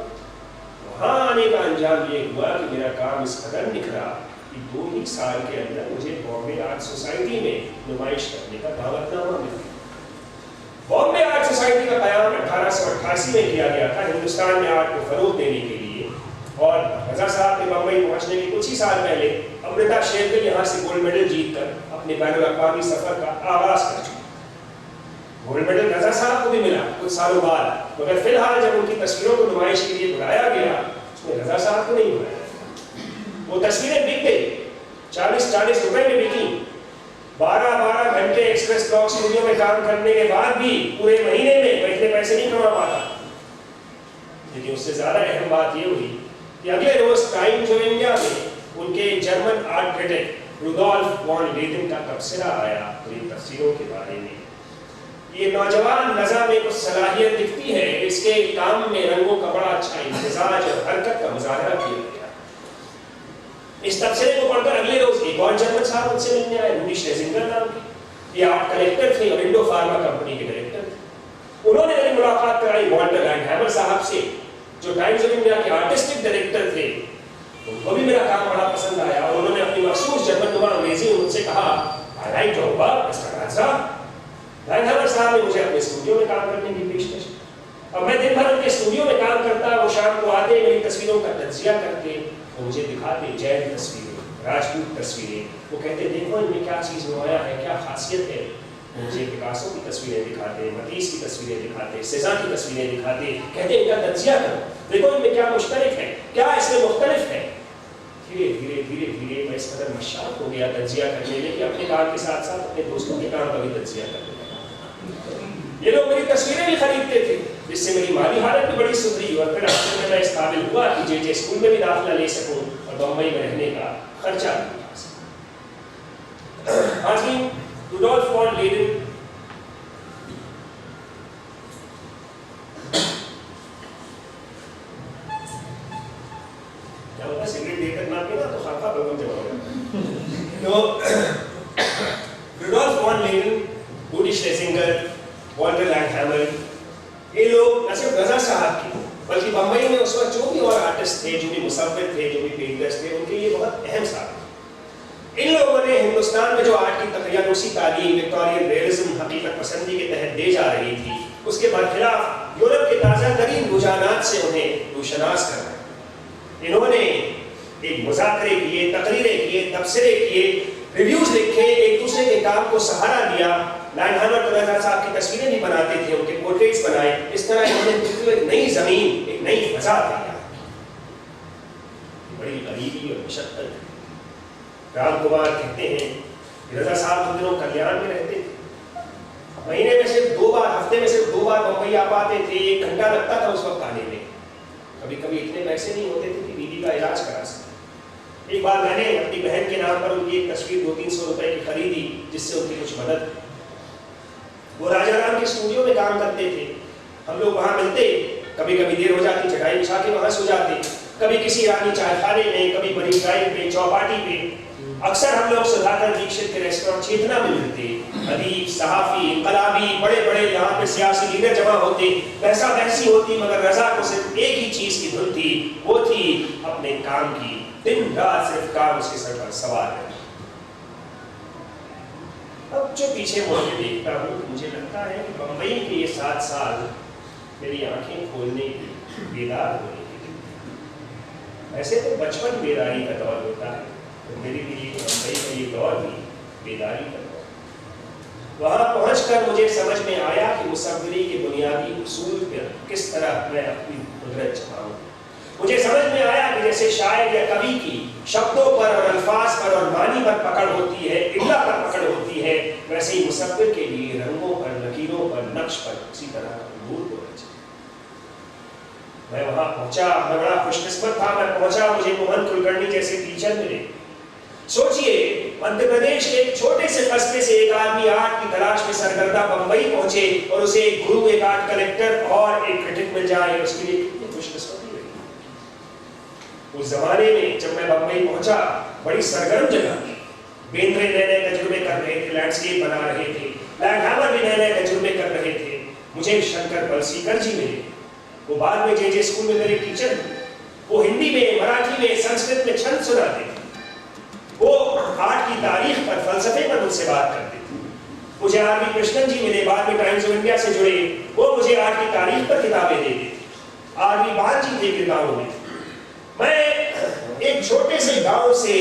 وہاں آنے کا انجام یہ ہوا کہ میرا کام اس قدر نکھرا کہ 2 ہی سال کے اندر مجھے بامبے آرٹ سوسائٹی میں نمائش کرنے کا دعوت نامہ مل گیا. بامبے آرٹ سوسائٹی کا قیام 1888 میں کیا گیا تھا ہندوستان میں آرٹ کو فروغ دینے کے لیے, اور رضا صاحب نے بمبئی پہنچنے کے کچھ ہی سال پہلے امرتا شیرگل یہاں سے گولڈ میڈل جیت کر اپنے بین الاقوامی سفر کا آغاز کر چکے. گولڈ میڈل رضا صاحب کو بھی ملا کچھ سالوں بعد, مگر فی الحال جب ان کی تصویروں کو نمائش کے لیے بلایا گیا, اس میں رضا صاحب کو نہیں بلایا. وہ تصویریں بک گئی, 40 روپے میں بکی. 12 گھنٹے ایکسپریس بلاک اسٹوڈیو میں کام کرنے کے بعد بھی پورے مہینے میں میں اتنے پیسے نہیں کما پاتا. لیکن اس سے زیادہ اہم بات یہ ہوئی کہ اگلے روز ٹائمز آف انڈیا میں ان کے جرمن آرٹ کرٹک روڈولف وان لیدن کا تبصرہ آیا ان تصویروں کے بارے میں. یہ نوجوان نظر میں کچھ صلاحیت دکھتی ہے, اس کے کام میں رنگوں کا بڑا اچھا امتزاج اور حرکت کا مظاہرہ کیا گیا. اس تبصرے کو پڑھ کر اگلے روز ایک اور جرمن صاحب ان سے ملنے آئے, روڈی شلیزنگر نام کے, یہ آرٹ کلیکٹر تھے اور انڈو فارما کمپنی کے ڈائریکٹر تھے. انہوں نے میری ملاقات کرائی والٹر لینڈہیمر صاحب سے, جو ٹائمز آف انڈیا کے آرٹسٹک ڈائریکٹر تھے. ان کو بھی میرا کام بڑا پسند آیا اور انہوں نے اپنی مخصوص جرمن نما انگریزی میں مجھ سے کہا I like your work mister Raja. Landheimer صاحب نے مجھے اپنے اسٹوڈیو میں کام کرنے کی پیشکش کی, اور میں دن بھر ان کے اسٹوڈیو میں کام کرتا. وہ شام کو آتے, میری تصویروں کا تجزیہ کرتے, وہ مجھے دکھاتے جین تصویریں, راجپوت تصویریں. وہ کہتے دیکھو ان میں کیا چیز نمایاں ہے, کیا خاصیت ہے. مجھے پکاسو کی تصویریں دکھاتے, متیس کی تصویریں دکھاتے, سیزا کی تصویریں دکھاتے, کہتے ان کا تجزیہ کرو, دیکھو ان میں کیا مشترک ہے, کیا اس میں مختلف ہے. دھیرے دھیرے میں اس قدر مشاق ہو گیا تجزیہ کرنے میں کہ اپنے کام کے ساتھ ساتھ اپنے دوستوں کے کام کا بھی تجزیہ کرنے لگا. یہ لوگ میری تصویریں بھی خریدتے تھے, جس سے میری مالی حالت بھی بڑی سدھری, اور پھر آخر میں اس قابل ہوا کہ جے جے اسکول میں بھی داخلہ لے سکوں اور بمبئی میں رہنے کا خرچہ بھی اٹھا سکوں. حاضرین, روڈولف وان لیڈن کیا ہوتا ہے, سگریٹ دے کر نہ پینا تو خاکہ بلغم جمع ہو جاتا. تو روڈولف وان لیڈن, روڈی شلیزنگر, والٹر لینڈہیمر, یہ لوگ نہ صرف رضا صاحب کی بلکہ بمبئی میں اس وقت جو بھی اور آرٹسٹ تھے, جو بھی مصور تھے, جو بھی پینٹرز تھے, ان کے یہ بہت اہم ثابت. ان لوگوں نے ہندوستان میں جو آرٹ کی تقریباً تعلیم وکٹورین ریئلزم حقیقت پسندی کے تحت دی جا رہی تھی, اس کے برخلاف یورپ کے تازہ ترین رجحانات سے انہیں روشناس کرنا. انہوں نے ایک مذاکرے کیے, تقریریں کیے, تبصرے کیے, ریویوز لکھے, ایک دوسرے کے کام کو سہارا دیا. لینڈہیمر تو رضا صاحب کی تصویریں بھی بناتے تھے, ان کے پورٹریٹس بنائے. اس طرح انہوں نے ایک نئی زمین, ایک نئی فضا تیار کی. بڑی غریبی اور مشقت. رام کمار کہتے ہیں کہ رضا صاحب ان دنوں کلیان میں رہتے تھے, مہینے میں صرف 2 بار, ہفتے میں صرف 2 بار بمبئی آ پاتے تھے. 1 گھنٹہ لگتا تھا اس وقت آنے میں. کبھی کبھی اتنے پیسے نہیں ہوتے تھے کہ بیوی کا علاج کرا سکتے. ایک بار میں نے اپنی بہن کے نام پر ان کی ایک تصویر 200-300 روپے کی خریدی جس سے ان کی کچھ مدد. وہ راجہ رام کے اسٹوڈیو میں کام کرتے تھے. ہم لوگ وہاں ملتے, کبھی کبھی دیر ہو جاتی, چٹائی بچھا کے وہاں سو جاتے, کبھی کسی رانی چائے خانے میں, کبھی بڑی ڈرائیو پہ, چوپاٹی پہ. اکثر ہم لوگ سدھاکر دیکشت کے ریسٹورینٹ چیتنا میں ملتے. ادیب, صحافی, انقلابی, بڑے بڑے یہاں پہ سیاسی لیڈر جمع ہوتے, بحثا بحثی ہوتی, مگر رضا کو صرف ایک ہی چیز کی دھن تھی, وہ تھی اپنے کام کی. دن رات صرف کام اس کے سر پر سوار ہے. اب جو پیچھے مڑ کے دیکھتا ہوں مجھے لگتا ہے کہ بمبئی کے یہ 7 سال میری آنکھیں کھولنے کی, بیدار ہونے کی. ایسے تو بچپن بیداری کا دور ہوتا ہے, تو میرے لیے بمبئی کا یہ دور بھی بیداری کا دور. وہاں پہنچ کر مجھے سمجھ میں آیا کہ مصوری کے بنیادی اصول پر کس طرح میں اپنی قدرت چلاؤں. مجھے سمجھ میں آیا کہ جیسے شاعر یا کوی کی شبدوں پر اور الفاظ پر اور معنی پر پکڑ ہوتی ہے, املا پر پکڑ ہوتی ہے, ویسے ہی مصور کے لیے رنگوں پر, لکیروں پر, نقش پر اسی طرح نور ہونا چاہیے. میں وہاں پہنچا, میں بڑا خوش قسمت تھا. میں پہنچا, مجھے موہن کلکرنی جیسے ٹیچر ملے. سوچئے مدھیہ پردیش کے ایک چھوٹے سے قصبے سے ایک آدمی آرٹ کی تلاش میں سرگردہ بمبئی پہنچے اور اسے ایک گرو, ایک آرٹ کلیکٹر اور ایک کرٹک مل جائے, اس کے لیے کتنی خوش قسمتی رہی. اس زمانے میں جب میں بمبئی پہنچا بڑی سرگرم جگہ تھی. بیندرے نئے نئے تجربے کر رہے تھے, لینڈسکیپ بنا رہے تھے, لینڈ ہیمر بھی نئے نئے تجربے کر رہے تھے. مجھے شنکر پلسیکر جی ملے. وہ بعد میں جے اسکول میں میرے ٹیچر تھے. وہ ہندی میں, مراٹھی میں, سنسکرت میں چھند سناتے تھے. وہ آرٹ کی تاریخ پر, فلسفے پر مجھ سے بات کرتے تھے. مجھے آر وی کرشنن جی ملے, بعد میں ٹائمز آف انڈیا سے جڑے. وہ مجھے آرٹ کی تاریخ پر کتابیں دیتے تھے. آر وی بال جی تھے کتابوں میں. میں ایک چھوٹے سے گاؤں سے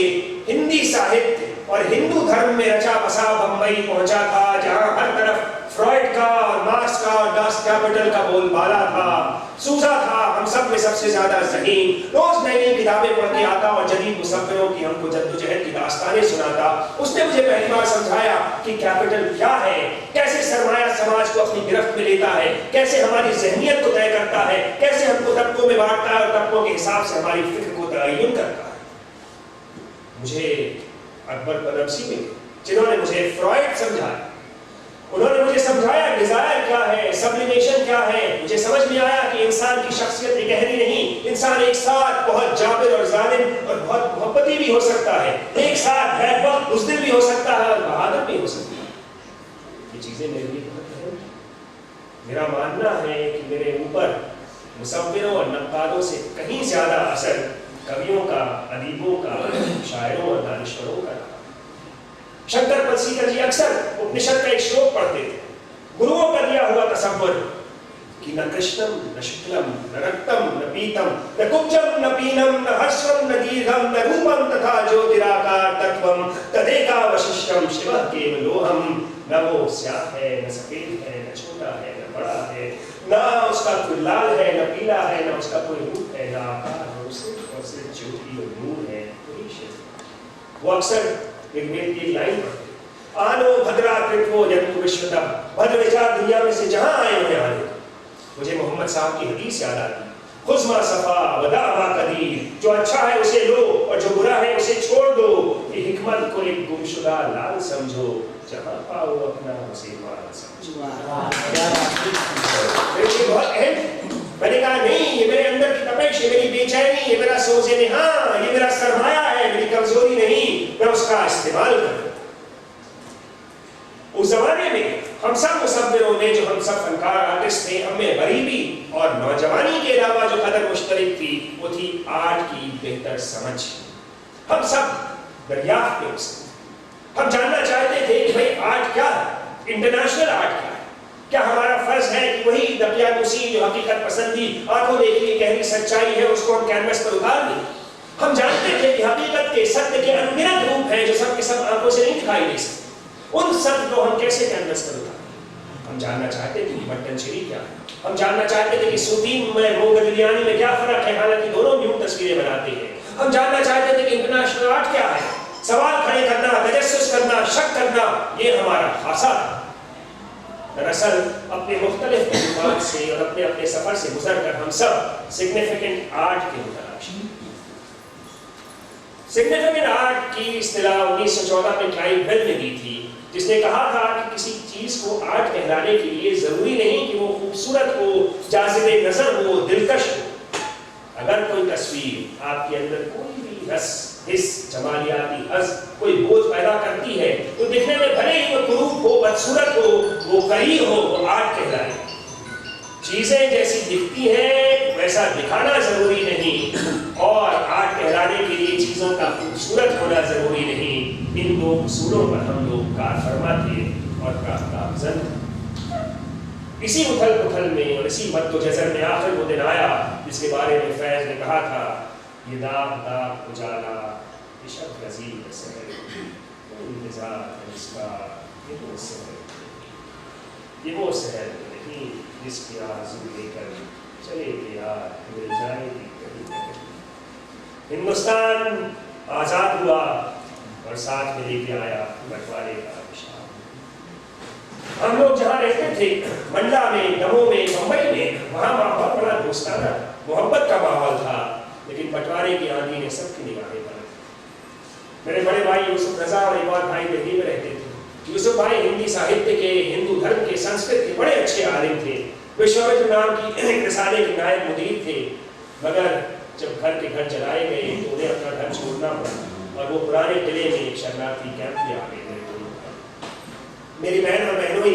ہندی ساہتیہ اور ہندو دھرم میں رچا بسا بمبئی پہنچا تھا, جہاں ہر طرف فرائڈ کا اور مارکس کا اور ڈاس کیپٹل کا بول بالا تھا. سوزا تھا ہم سب میں سب سے زیادہ ذہین, روز نئی نئی کتابیں پڑھ کے آتا اور جدید مصوروں کی ہم کو جدوجہد کی داستانیں سناتا. اس نے مجھے پہلی بار سمجھایا کہ کیپٹل کیا ہے, کیسے سرمایہ سماج کو اپنی گرفت میں لیتا ہے, کیسے ہماری ذہنیت کو طے کرتا ہے, کیسے ہم کو طبقوں میں بانٹتا ہے اور طبقوں کے حساب سے ہماری فکر کو تعین کرتا ہے. مجھے اکبر پدمسی ملے جنہوں نے مجھے فرائڈ سمجھایا. انہوں نے مجھے سمجھایا ڈیزائر کیا ہے, سبلیمیشن کیا ہے. مجھے سمجھ میں آیا کہ انسان کی شخصیت اکہری نہیں, انسان ایک ساتھ بہت جابر اور ظالم اور بہت محبتی بھی ہو سکتا ہے, ایک ساتھ بہت بزدل بھی ہو سکتا ہے اور بہادر بھی ہو سکتا ہے. یہ چیزیں میرے لیے بہت اہم ہیں. میرا ماننا ہے کہ میرے اوپر مصوروں اور نقادوں سے کہیں زیادہ اثر کویوں کا, ادیبوں کا, شاعروں اور دانشوروں کا. شنکر پلسیکر جی اکثر اپنشد کا ایک شلوک پڑھتے تھے. گروؤں کا دیا ہوا تصور کہ نہ کرشنم نہ شکلم نہ رکتم نہ پیتم نہ کبجم نہ پینم نہ ہرشم نہ دیرھم نہ روپم تتھا جوتراکار تتوم تدیکا وششٹم شیوہ کیولوہم. نہ وہ سیاہ ہے, نہ سفید ہے, نہ چھوٹا ہے, نہ بڑا ہے, نہ اس کا کوئی لال ہے, نہ پیلا ہے, نہ اس کا کوئی روپ ہے, نہ آکار ہے, اور صرف جیوتی اور نور ہے. وہ اکثر ایک میل کی لائن پڑھتے, آنو بھدرا کرتو ینتو وشوتا, بھدر وچار دنیا میں سے جہاں آئے انہیں آنے. مجھے محمد صاحب کی حدیث یاد آتی, خذ ما صفا ودع ما قدیر, جو اچھا ہے اسے لو اور جو برا ہے اسے چھوڑ دو. یہ حکمت کو ایک گمشدہ لال سمجھو, جہاں پاؤ اپنا اسے مال سمجھو. بہت اہم. میں نے کہا نہیں, یہ میرے اندر کی تپش, یہ میری بے چینی, یہ میرا سوز نہاں, یہ میرا سرمایہ ہے, میری کمزوری نہیں, میں اس کا استعمال کروں. اس زمانے میں ہم سب مصوروں نے, جو ہم سب فنکار آرٹسٹ تھے, ہم میں غریبی اور نوجوانی کے علاوہ جو قدر مشترک تھی وہ تھی آرٹ کی بہتر سمجھ. ہم سب دریافت میں اس ہم جاننا چاہتے تھے کہ بھئی آرٹ کیا ہے, انٹرنیشنل آرٹ کیا ہے. کیا ہمارا فرض ہے کہ وہی دقیانوسی جو حقیقت پسندی آنکھوں دیکھی گہری سچائی ہے اس کو ہم کینوس پر اتار دیں. ہم جانتے تھے کہ حقیقت کے ستیہ کے انگنت روپ ہیں جو سب کے سب آنکھوں سے نہیں دکھائی دے سکتے. ان ستیہ کو ہم کیسے کینوس پر اتاریں. ہم جاننا چاہتے تھے کہ مٹن چری کیا ہے. ہم جاننا چاہتے تھے کہ سوتین میں موگلیانی میں کیا فرق ہے, حالانکہ دونوں نیو تصویریں بناتے ہیں. ہم جاننا چاہتے تھے کہ انٹرنیشنل آرٹ کیا ہے. سوال کھڑے کرنا, تجسس کرنا, شک کرنا, یہ ہمارا خاصہ تھا. دراصل اپنے مختلف تجربات سے اور اپنے اپنے سفر سے گزر کر ہم سب سگنیفیکنٹ آرٹ کے متلاش ہیں. सिग्निफिकेंट आर्ट की इस्तिलाह 1914 में क्लाइव बेल ने दी थी, जिसने कहा था कि किसी चीज को आर्ट कहलाने के लिए जरूरी नहीं कि वो खूबसूरत हो, जाज़िबे नजर हो, दिलकश हो। अगर कोई तस्वीर आपके अंदर कोई भी रस, हिस, जमालियाती हस, कोई बोझ पैदा करती है, तो दिखने में भले ही वो कुरूप हो, बदसूरत हो, वो करीब हो, वो आर्ट कहलाए। चीजें जैसी दिखती हैं वैसा दिखाना जरूरी नहीं, और आर्ट कहलाने के लिए चीजों का खूबसूरत होना जरूरी नहीं। इन दो उसूलों पर हम लोग कार फरमा थे और कामजन। इसी उथल पुथल में और इसी मद्दोजज़र में आखिर वो दिन आया जिसके बारे में फैज ने कहा था, ये दाग दाग उजाला, ये शब रज़ीक़ सहर, इंतज़ार है इसका, ये वो सहर नहीं जिसकी आरज़ू लेकर चले थे यार, मिल जाएगी कहीं न कहीं। हिंदुस्तान आज़ाद हुआ और साथ में लेके आया बंटवारे का विशाल। हम लोग जहाँ रहते थे, मंडला में, दमोह में, मुंबई में, वहाँ माहौल बड़ा दोस्ताना, मोहब्बत का माहौल था, लेकिन बंटवारे की आंधी ने सबकी निगाहें बदल दी। मेरे बड़े भाई यूसुफ रजा और एक और भाई दिल्ली में रहते थे। यूसुफ भाई हिंदी साहित्य के, हिंदू धर्म के, संस्कृत के बड़े अच्छे आलिम थे, विश्वविद्यालय नाम की एक रिसाले के नायब मुदीर थे। मगर जब घर के घर जलाए गए तो उन्हें अपना घर छोड़ना पड़ा और वो पुराने किले में एक शरणार्थी कैंप में आ गए। मेरी बहन और बहनों ही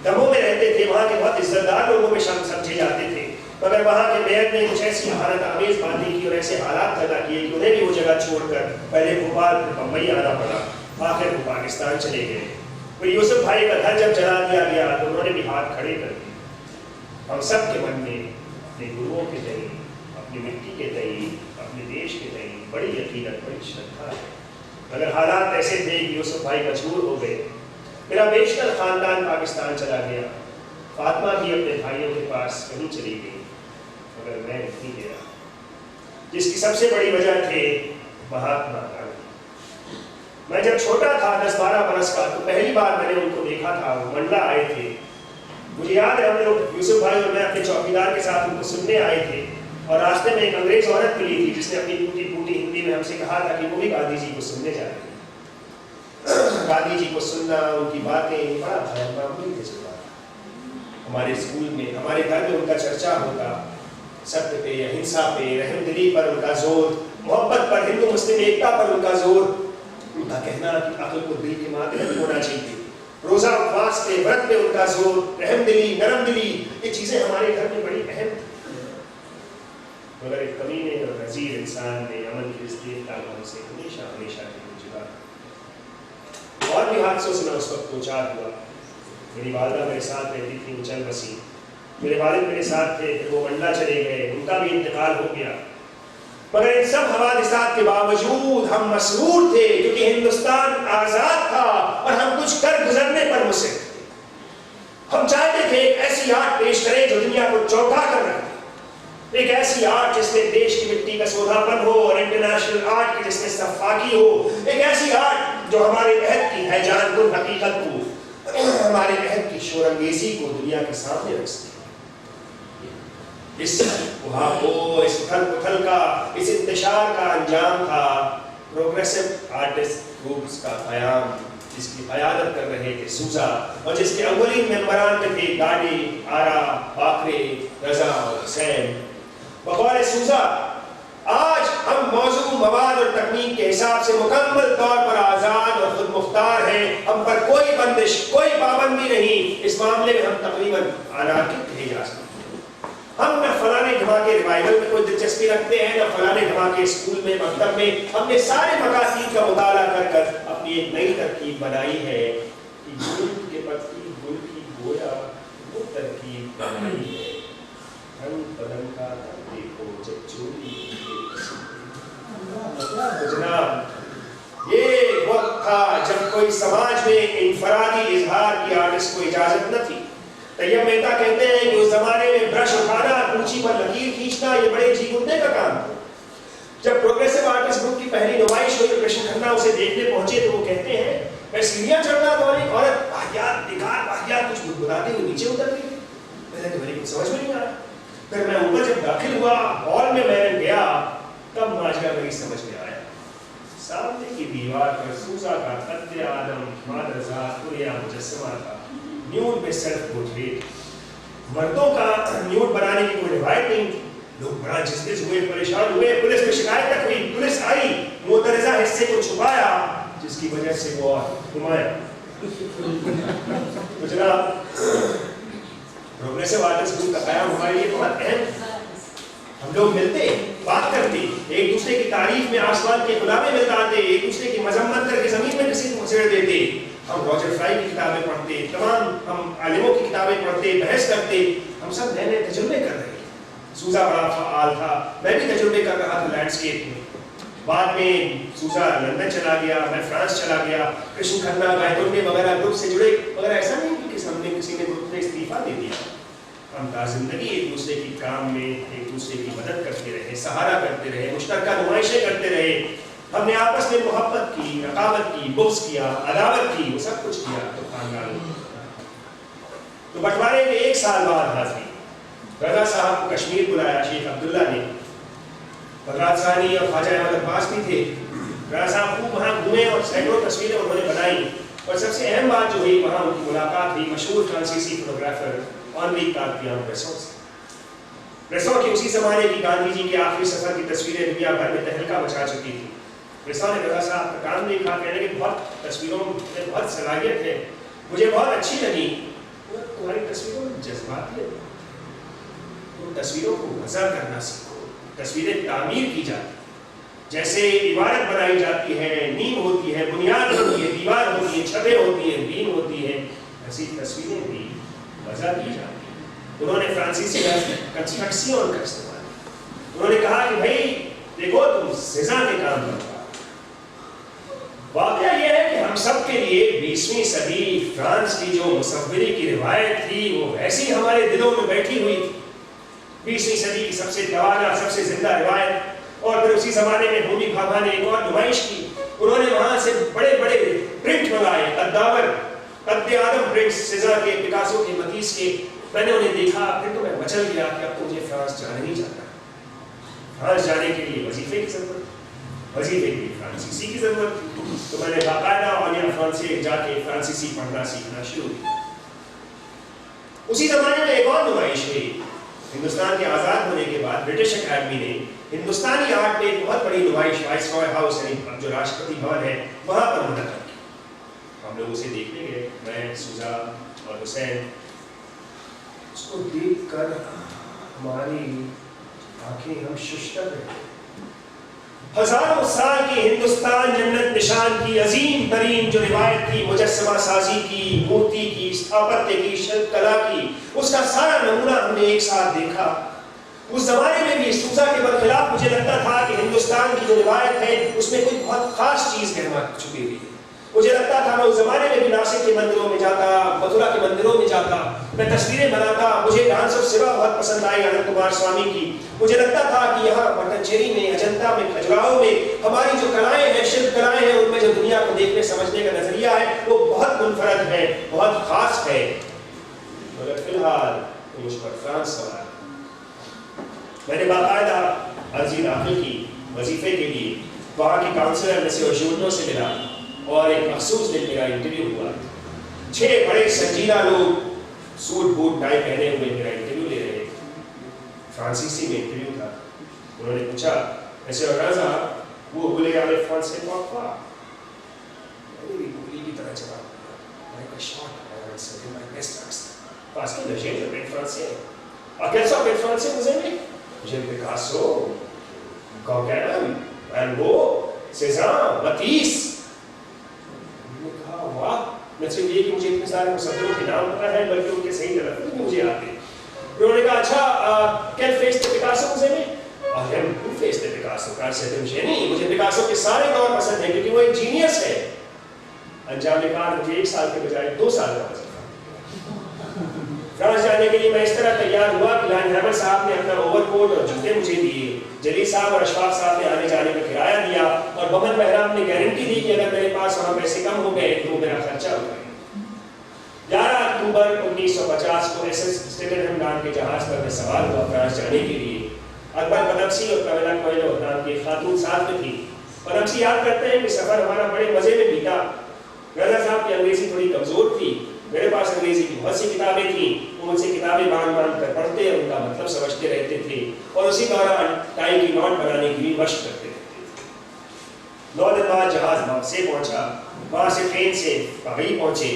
दमोह में रहते थे, वहाँ के बहुत इज्जतदार लोगों में समझे जाते थे, मगर वहाँ के मेयर ने कुछ ऐसी हालत आमेज बातें की और ऐसे हालात पैदा किए कि उन्हें भी वो जगह छोड़कर पहले भोपाल फिर बम्बई आना पड़ा। आखिर वो पाकिस्तान चले गए। तो यूसुफ भाई का घर जब जला दिया गया तो उन्होंने भी हाथ खड़े कर दिए। हम सब के मन में अपने गुरुओं के तई, अपनी मिट्टी के तई, अपने देश के तई बड़ी यकीनत, बड़ी श्रद्धा है। मगर हालात ऐसे थे कि यूसुफ भाई मजबूर हो गए। मेरा बेशतर खानदान पाकिस्तान चला गया। फातिमा भी अपने भाइयों के पास कहीं चली गई, मगर मैं नहीं गया, जिसकी सबसे बड़ी वजह थे महात्मा गांधी। मैं जब छोटा था 10-12 बरस का, तो पहली बार मैंने उनको देखा था। वो मंडला आए थे। मुझे याद है हम लोग यूसुफ भाई और मैं अपने चौकीदार के साथ उनको सुनने आए थे, और रास्ते में एक अंग्रेज औरत मिली थी जिसने अपनी टूटी फूटी हिंदी में हमसे कहा था कि वो भी गांधी जी को सुनने जा रही है। गांधी जी को सुनना, उनकी बातें बड़ा मामूली तजुर्बा था। हमारे स्कूल में, हमारे घर में उनका चर्चा होता, सत्य पे, अहिंसा पे, रहमदिली पर उनका जोर, मोहब्बत पर, हिंदू मुस्लिम एकता पर उनका जोर, उनका कहना कि अक्ल को दिल के माथे नहीं होना चाहिए, रोजा उपवास पे, व्रत पे उनका जोर, रहमदिली, नरमदिली, ये चीजें हमारे घर में बड़ी अहम थी। मगर एक कमीने और नज़ीर इंसान ने अमन की इस ताकत से हमेशा हमेशा के लिए जुदा। और भी हादसों से मैं उस वक्त दो चार हुआ। मेरी वालदा मेरे साथ रहती थी, चल बसी। मेरे वालिद मेरे साथ थे, फिर वो मंडला चले गए, उनका भी इंतकाल हो गया। मगर इन सब हवादिसात के बावजूद हम मसरूर थे, क्योंकि हिंदुस्तान आज़ाद था और हम कुछ कर गुजरने पर मुसिर थे। हम चाहते थे एक ऐसी आर्ट पेश करें जो दुनिया को चौंका कर रखे, एक ऐसी आर्ट जिसमें देश की मिट्टी का सोधापन हो और इंटरनेशनल आर्ट की जिसमें सफाकी हो, एक ऐसी आर्ट जो हमारे अहद की हैजान कुल हकीकत को, हमारे अहद की शोरंगेजी को दुनिया के सामने रख सके। इस उथल पुथल का, इस इंतशार का अंजाम था प्रोग्रेसिव आर्टिस्ट ग्रुप्स का क़याम, जिसकी क़यादत कर रहे थे सूजा, और जिसके अव्वलीन मेंबरान में थे गाड़ी, आरा, बाकरे, रजा और हुसैन। बगौर सूजा आज हम मौजू, मवाद और तकनीक के हिसाब से मुकम्मल तौर पर आज़ाद और खुद मुख्तार हैं। हम पर कोई बंदिश, कोई पाबंदी नहीं। इस मामले में हम तकरीबन अनार्किक कहे जा सकते हैं। हम न फलाने धमाके रिवाइवल में कोई दिलचस्पी रखते हैं, न फलाने धमाके स्कूल में, मकतब में। हमने सारे मकासीद का मुताला कर कर अपनी एक नई तरकीब बनाई है कि गुल के पत्ती, गुल की गोया, वो तरकीब बनाई है। रंग बदन का देखो जब चोरी जनाब, ये वक्त था जब कोई समाज में इंफरादी इजहार की आर्टिस्ट को इजाजत न थी। तैयब मेहता कहते हैं कि उस जमाने में ब्रश उठाना, ऊंची पर लकीर खींचना ये बड़े जी गुर्दे का काम था। जब प्रोग्रेसिव आर्टिस्ट ग्रुप की पहली नुमाइश हुई तो कृष्ण खन्ना उसे देखने पहुंचे तो वो कहते हैं, मैं सीढ़ियां चढ़ना तो एक औरत वाहियात निगाह वाहियात कुछ गुदगुदाते हुए नीचे उतर गई। मैंने तो मेरी कुछ समझ में नहीं आया। फिर मैं ऊपर जब दाखिल हुआ, हॉल में मैंने गया, तब माजरा मेरी समझ में आया। सामने की दीवार पर सूजा का कत्ले आदम मादरजा कुरिया मुजस्समा था, न्यूड में सेल्फ पोर्ट्रेट। मर्दों का न्यूड बनाने की कोई रिवायत नहीं थी। लोग बड़ा जिसमिस हुए, परेशान हुए, पुलिस में शिकायत तक हुई। पुलिस आई, मोतरजा हिस्से को छुपाया, जिसकी वजह से वो घुमाया। तो जनाब, प्रोग्रेसिव आर्टिस्ट ग्रुप का कायम हमारे लिए बहुत अहम। हम लोग मिलते, बात करते, एक दूसरे की तारीफ में आसमान के गुलाबे में गाते, एक दूसरे की मजम्मत करके जमीन में किसी को घुसेड़ देते। हम रॉजर फ्राई की किताबें पढ़ते, तमाम हम आलिमों की किताबें पढ़ते, बहस करते। हम सब नए नए तजुर्बे कर रहे हैं। सूजा बड़ा फ़आल था, मैं भी तजुर्बे कर रहा था लैंडस्केप में। बाद में सूजा लंदन चला गया, मैं फ्रांस चला गया। कृष्ण खन्ना, गायतुल्य वगैरह ग्रुप से जुड़े, मगर ऐसा नहीं कि हमने किसी ने ग्रुप में इस्तीफा दे दिया। हम जिंदगी एक दूसरे की काम में एक दूसरे की मदद करते रहे, सहारा करते रहे, मुश्तरका नुमाइशें करते रहे। हमने आपस में मोहब्बत की, रकाबत की, बुग़्ज़ किया, अदावत की, वो सब कुछ किया। तो खानदान तो बंटवारे के 1 साल बाद हाज़िरी। रज़ा साहब को कश्मीर बुलाया शेख अब्दुल्ला ने। बगदाद सानी और ख्वाजा अहमद अब्बास भी थे। रज़ा साहब खूब वहाँ घूमे और सैकड़ों तस्वीरें उन्होंने बनाई। और सबसे अहम बात जो हुई, वहाँ उनकी मुलाकात हुई मशहूर फ्रांसीसी फोटोग्राफर ऑनरी कार्पियान ब्रेसॉन से। ब्रेसॉन की उसी ज़माने की गांधी जी के आखिरी सफ़र की तस्वीरें दुनिया भर में तहलका मचा चुकी थी। ब्रेसॉन ने रज़ा साहब का काम देखा, कहने कि बहुत तस्वीरों में बहुत सलाहियत है, मुझे बहुत अच्छी लगी। तुम्हारी तस्वीरों में जज्बात है, तुम तस्वीरों को वज़ा करना सीखो। तस्वीरें तामीर की जाती, जैसे इमारत बनाई जाती है, नींव होती है, बुनियाद होती है, दीवार होती है, छतें होती हैं, बीम होती है, ऐसी तस्वीरें भी वज़ा की जाती है। उन्होंने फ्रांसीसी कंस्ट्रक्शन का इस्तेमाल किया। उन्होंने कहा कि भाई देखो, तुम सिजा के काम कर रहा। वाक़या यह है कि हम सब के लिए 20वीं सदी फ्रांस की जो मुसव्विरी की रिवायत थी, वो वैसी हमारे दिलों में बैठी हुई थी। 20वीं सदी की सबसे तवाना, सबसे जिंदा रिवायत। और फिर उसी ज़माने में होमी भाभा ने एक और नुमाइश की। उन्होंने वहाँ से बड़े बड़े प्रिंट मंगाए, कद्दावर, कद्दे आदम प्रिंट्स, सिजा के, पिकासो के, मतीस के। मैंने उन्हें देखा, फिर तो मैं मचल गया कि अब तो मुझे फ्रांस जाना ही जाना है। फ्रांस जाने के लिए वजीफे की ज़रूरत, वजीफे के लिए फ्रांसीसी की ज़रूरत थी। तो मैंने बाकायदा ऑनिया फ्रांस से जाके फ्रांसीसी पढ़ना सीखना शुरू किया। उसी ज़माने में एक और नुमाइश हुई। हिंदुस्तान के आज़ाद होने के बाद ब्रिटिश अकेडमी ने हिंदुस्तानी आर्ट में एक बहुत बड़ी नुमाइश वाइसरॉय हाउस यानी जो राष्ट्रपति भवन है वहाँ पर मुनक़्क़िद की। हम लोग उसे देखने गए, मैं, सूजा और हुसैन। उसको देखकर हमारी आंखें हम शुष्क रहे। हजारों साल की हिंदुस्तान जन्नत निशान की अजीम तरीन जो रिवायत थी, मुजस्समा साजी की, मूर्ति की, स्थापत्य की, शिल्पकला की, उसका सारा नमूना हमने एक साथ देखा। उस जमाने में भी सूजा के बरखिलाफ मुझे लगता था कि हिंदुस्तान की जो रिवायत है उसमें कोई बहुत खास चीज़ गहमा छुपी हुई है। मुझे लगता था मैं उस जमाने में भी नासिक के मंदिरों में जाता, मथुरा के मंदिरों में जाता, मैं तस्वीरें बनाता। मुझे डांस ऑफ शिवा बहुत पसंद आई आनंद कुमार स्वामी की। मुझे लगता था कि यहाँ मट्टनचेरी में, अजंता में, खजुराहो में हमारी जो कलाएं हैं, शिल्प कलाएं हैं, उनमें जो दुनिया को देखने समझने का नजरिया है वो बहुत मुनफरद है, बहुत खास है। मगर फिलहाल मुझ पर फ्रांस सवाल। मैंने बाकायदा अर्जी दाखिल की वजीफे के लिए, वहाँ की काउंसलर में से और से मिला और एक मखसूस दिन मेरा इंटरव्यू हुआ। 6 बड़े संजीदा लोग सूट बूट टाई पहने हुए मेरा इंटरव्यू ले रहे थे। फ्रांसीसी में इंटरव्यू था। उन्होंने पूछा, ऐसे रज़ा वो बोले आले फ्रांस से कौन था? मैंने भी गोली की तरह जवाब दिया, like a shot and I said in my best accent, parce que j'ai appris français. Ah, quel sont les français vous aimez? J'ai Picasso, Gauguin, Van Gogh, Cézanne, Matisse. मैं सिर्फ ये कि मुझे इतने सारे मुसव्विरों के नाम पता है, बल्कि उनके सही तलफ़्फ़ुज़ भी मुझे आते हैं। उन्होंने कहा, अच्छा quel fez de Picasso vous aimez? Ah, j'aime tout fez de Picasso, car c'est un génie. मुझे पिकासो के सारे दौर पसंद है क्योंकि वो एक जीनियस है। अंजाम कार मुझे 1 साल के बजाय 2 साल का वज़ीफ़ा। फ्रांस जाने के लिए मैं इस तरह तैयार हुआ कि लाइन हैमर साहब ने अपना ओवरकोट और जूते मुझे दिए, जलील साहब और अशफाक साहब ने आने जाने का किराया दिया और मोहम्मद महराम ने गारंटी दी कि अगर मेरे पास वहाँ पैसे कम हो गए तो मेरा खर्चा हो गया। 11 अक्टूबर 1950 को SS स्टेटनहम नाम के जहाज पर मैं सवार हुआ फ्रांस जाने के लिए। अकबर बनफसी और कमला कोयलो नाम की खातून साथ में थी। اور ہم سے یاد کرتے ہیں کہ سفر ہمارا بڑے مزے میں بیتا. رضا صاحب کی انگریزی تھوڑی کمزور تھی, میرے پاس انگریزی کی بہت سی کتابیں تھیں, وہ مجھ سے کتابیں باندھ کر پڑھتے اور ان کا مطلب سمجھتے رہتے تھے, اور اسی دوران ٹائی کی نوٹ بنانے کی بھی مشق کرتے رہتے تھے. 9 دن بعد جہاز مارسے پہنچا, وہاں سے ٹرین سے پاریس پہنچے.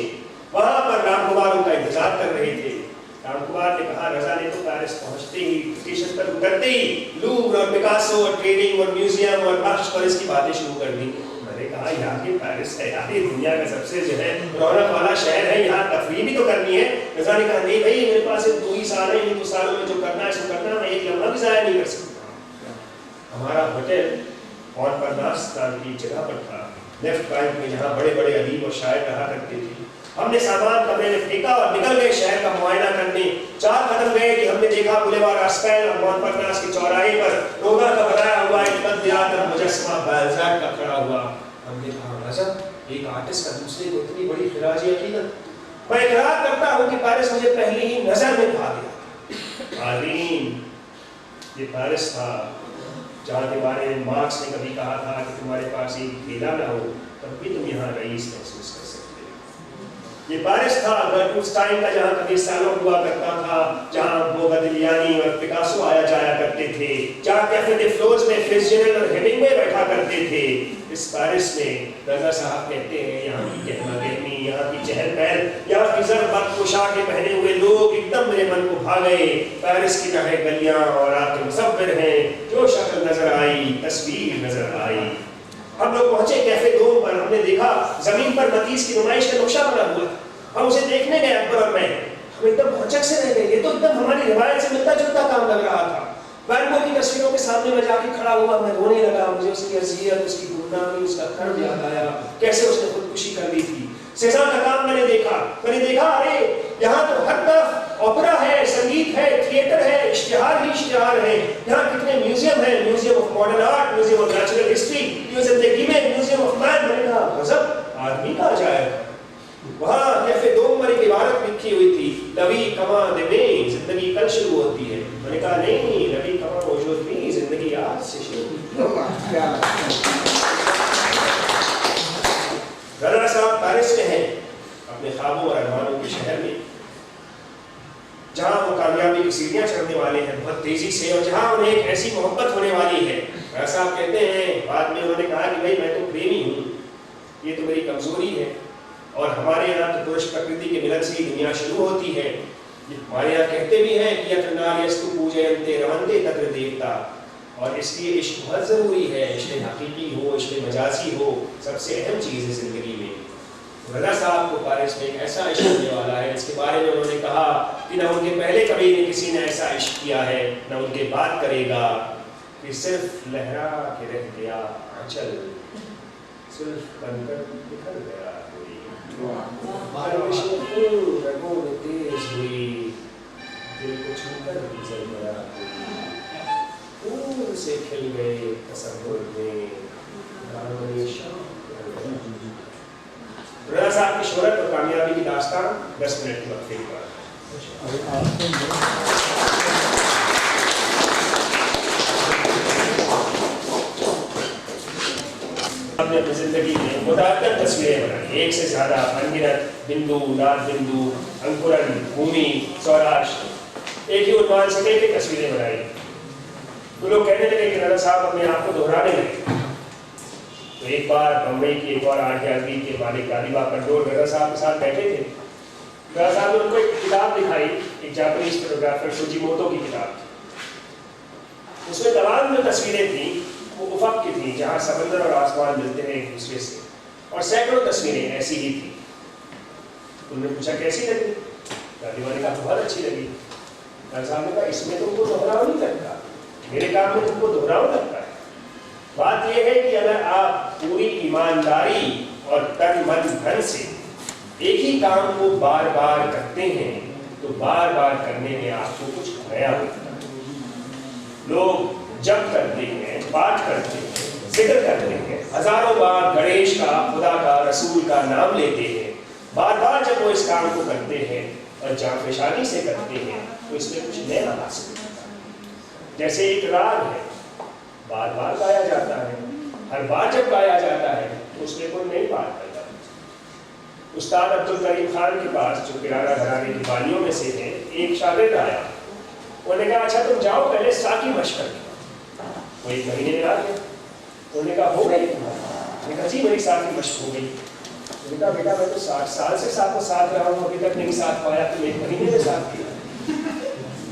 وہاں پر رام کمار ان کا انتظار کر رہے تھے. رام کمار نے کہا رضا نے تو پیرس پہنچتے ہی اسٹیشن پر اترتے ہی لوور اور پکاسو اور ٹریڈنگ اور میوزیم اور بخش پر اس کی باتیں شروع کر دی. میں نے کہا یار یہ پیرس ہے یار, یہ دنیا کا سب سے جو ہے رونق والا شہر ہے, یہاں تفریح بھی تو کرنی ہے. رضا نے کہا نہیں بھائی میرے پاس 2 ہی سال ہیں, ان 2 سالوں میں جو کرنا ہے سو کرنا, میں ایک لمحہ بھی ضائع نہیں کر سکتا. ہمارا ہوٹل مونٹ پارناس نام کی جگہ پر تھا, لیفٹ بینک میں, جہاں بڑے بڑے ادیب اور شاعر رہا کرتے تھے. ہم نے سامان کمرے میں پھینکا اور نکل گئے شہر کا معائنہ کرنے. 4 قدم گئے کہ ہم نے دیکھا بولیوارڈ راسپیل اور مونٹ پارناس کے چوراہے پر روگا کا بنایا ہوا ایک قد مجسمہ بالزاک کا کھڑا ہوا. ہم نے کہا غضب, ایک آرٹسٹ کا دوسرے کو اتنی بڑی خراج عقیدت. میں اقرار کرتا ہوں کہ پیرس مجھے پہلی ہی نظر میں بھا گیا. عالم, یہ پیرس تھا جہاں کے بارے میں مارکس نے کبھی کہا تھا کہ تمہارے پاس ایک تھیلا نہ ہو تب بھی تم یہاں رئیس محسوس کر سکتے. یہ پیرس تھا اس ٹائم کا جہاں کبھی سالوں ہوا کرتا تھا, جہاں بوگدلیانی اور پکاسو آیا جایا کرتے تھے, جہاں کیفے دے فلورز میں فیزجرلڈ اور ہیمنگوے بیٹھا کرتے تھے. اس پیرس میں رضا صاحب کہتے ہیں یہاں کی گہما گہمی, یہاں کی چہل پہل, یہاں کی زرد بد پوشاکیں پہنے ہوئے لوگ ایک دم میرے من کو بھا گئے. پیرس کی نہے گلیاں اور آپ کے مصور ہیں, جو شکل نظر آئی تصویر نظر آئی. ہم لوگ پہنچے کیفے دوم پر, ہم نے دیکھا زمین پر متیس کی نمائش کا نقشہ بنا ہوا. ہم اسے دیکھنے گئے اکبر اور میں, ہم ایک دم بھونچک سے رہ گئے. یہ تو ایک دم ہماری روایت سے ملتا جلتا کام لگ رہا تھا. وین گو کی تصویروں کے سامنے میں جا کے کھڑا ہوا, میں رونے لگا. مجھے اس کی اذیت, اس کی گمنامی, اس کا کرب یاد آیا, کیسے اس نے خودکشی کر لی تھی. سیزان کا کام میں نے دیکھا ارے یہاں تو ہر طرف اوپرا ہے, سنگیت ہے, تھیٹر ہے, اشتہار ہی اشتہار ہے. یہاں کتنے میوزیم ہیں, museum of modern art, museum of natural history, زندگی میں میوزیم آف مین. میں نے کہا غضب, آدمی کہاں جائے. وہاں کیفے دومر کی عبارت لکھی ہوئی تھی, لوی کما دے, زندگی کل شروع ہوتی ہے. میں نے کہا نہیں, لوی کما موجود نہیں, زندگی آج سے شروع ہوتی ہے. رضا صاحب پیرس میں ہیں, اپنے خوابوں اور ارمانوں کے شہر میں, جہاں وہ کامیابی کی سیڑھیاں چڑھنے والے ہیں بہت تیزی سے, اور جہاں انہیں ایک ایسی محبت ہونے والی ہے. رضا صاحب کہتے ہیں بعد میں انہوں نے کہا کہ بھائی میں تو پریمی ہوں, یہ تو میری کمزوری ہے, اور ہمارے یہاں تو پرش پرکرتی کے ملن سے ہی دنیا شروع ہوتی ہے. ہمارے یہاں کہتے بھی ہیں کہ یتناریستو پوجینتے رونتے تتر دیوتا, اور اس لیے عشق بہت ضروری ہے. عشق حقیقی ہو, عشق مجازی ہو, سب سے اہم چیز ہے زندگی میں. رضا صاحب کو پیرس میں ایک ایسا عشق ہونے والا ہے جس کے بارے میں انہوں نے کہا کہ نہ ان کے پہلے کبھی نے کسی نے ایسا عشق کیا ہے, نہ ان کے بعد کرے گا. کہ صرف لہرا کے رہ گیا آنچل, صرف بن کر نکل گیا کوئی, بارشیں پھول رگوں میں تیز ہوئی, دل کو چھو کر گزر گیا کوئی, پھول سے کھل گئے تصور میں دامن شام. رضا صاحب کی شہرت اور کامیابی کی داستان 10 منٹ کے وقفے پر. ہم نے اپنی زندگی میں متعدد تصویریں بنائی, ایک سے زیادہ, انگنت, بندو, لال بندو, انکورن, بھومی, سوراشٹر, ایک ہی عنوان سے کئی تصویریں بنائی. تو لوگ کہنے لگے کہ رضا صاحب اپنے آپ کو دہرانے لگے. تو ایک بار بمبئی کی ایک اور آرٹ گیلری کے مالک غالبا کنڈور رضا صاحب کے ساتھ بیٹھے تھے. رضا صاحب نے ان کو ایک کتاب دکھائی, ایک جاپنیز فوٹوگرافر سوجی موتو کی کتاب. اس میں تمام جو تصویریں تھیں وہ افق کی تھیں, جہاں سمندر اور آسمان ملتے ہیں ایک دوسرے سے, اور سینکڑوں تصویریں ایسی ہی تھیں. انہوں نے پوچھا کیسی لگی؟ غالبا نے کہا بہت اچھی لگی. رضا صاحب نے کہا اس میں تم کو دہراؤ نہیں لگتا, میرے کام میں تم کو دہراؤ لگتا ہے. بات یہ ہے کہ اگر آپ پوری ایمانداری اور تن من دھن سے ایک ہی کام کو بار بار کرتے ہیں تو بار بار کرنے میں آپ کو کچھ نیا ملتا ہے. لوگ جب کرتے ہیں, پاٹ کرتے ہیں, ذکر کرتے ہیں, ہزاروں بار گنیش کا, خدا کا, رسول کا نام لیتے ہیں, بار بار جب وہ اس کام کو کرتے ہیں اور جانفشانی سے کرتے ہیں تو اس میں کچھ نیا حاصل ہوتا ہے. جیسے ایک راگ ہے, بار بار گایا جاتا ہے, ہر بار جب گایا جاتا ہے تو اس میں کوئی نئی بات کرتا ہے۔ استاد عبدالکریم خان کے پاس جو کرارا گھرانے کی بالیوں میں سے ہے، ایک شاگرد آیا، انہوں نے کہا اچھا تم جاؤ پہلے ساکی مشق کر کے، وہ 1 مہینے میں آ گیا۔ انہوں نے کہا ہو گئی تمہاری؟ میں نے کہا جی میری ساکی مشق ہو گئی۔ میں نے کہا بیٹا میں تو 60 سال سے ساتھ رہا ہوں، ابھی تک نہیں ساتھ پایا، تم 1 مہینے میں ساتھ کیا۔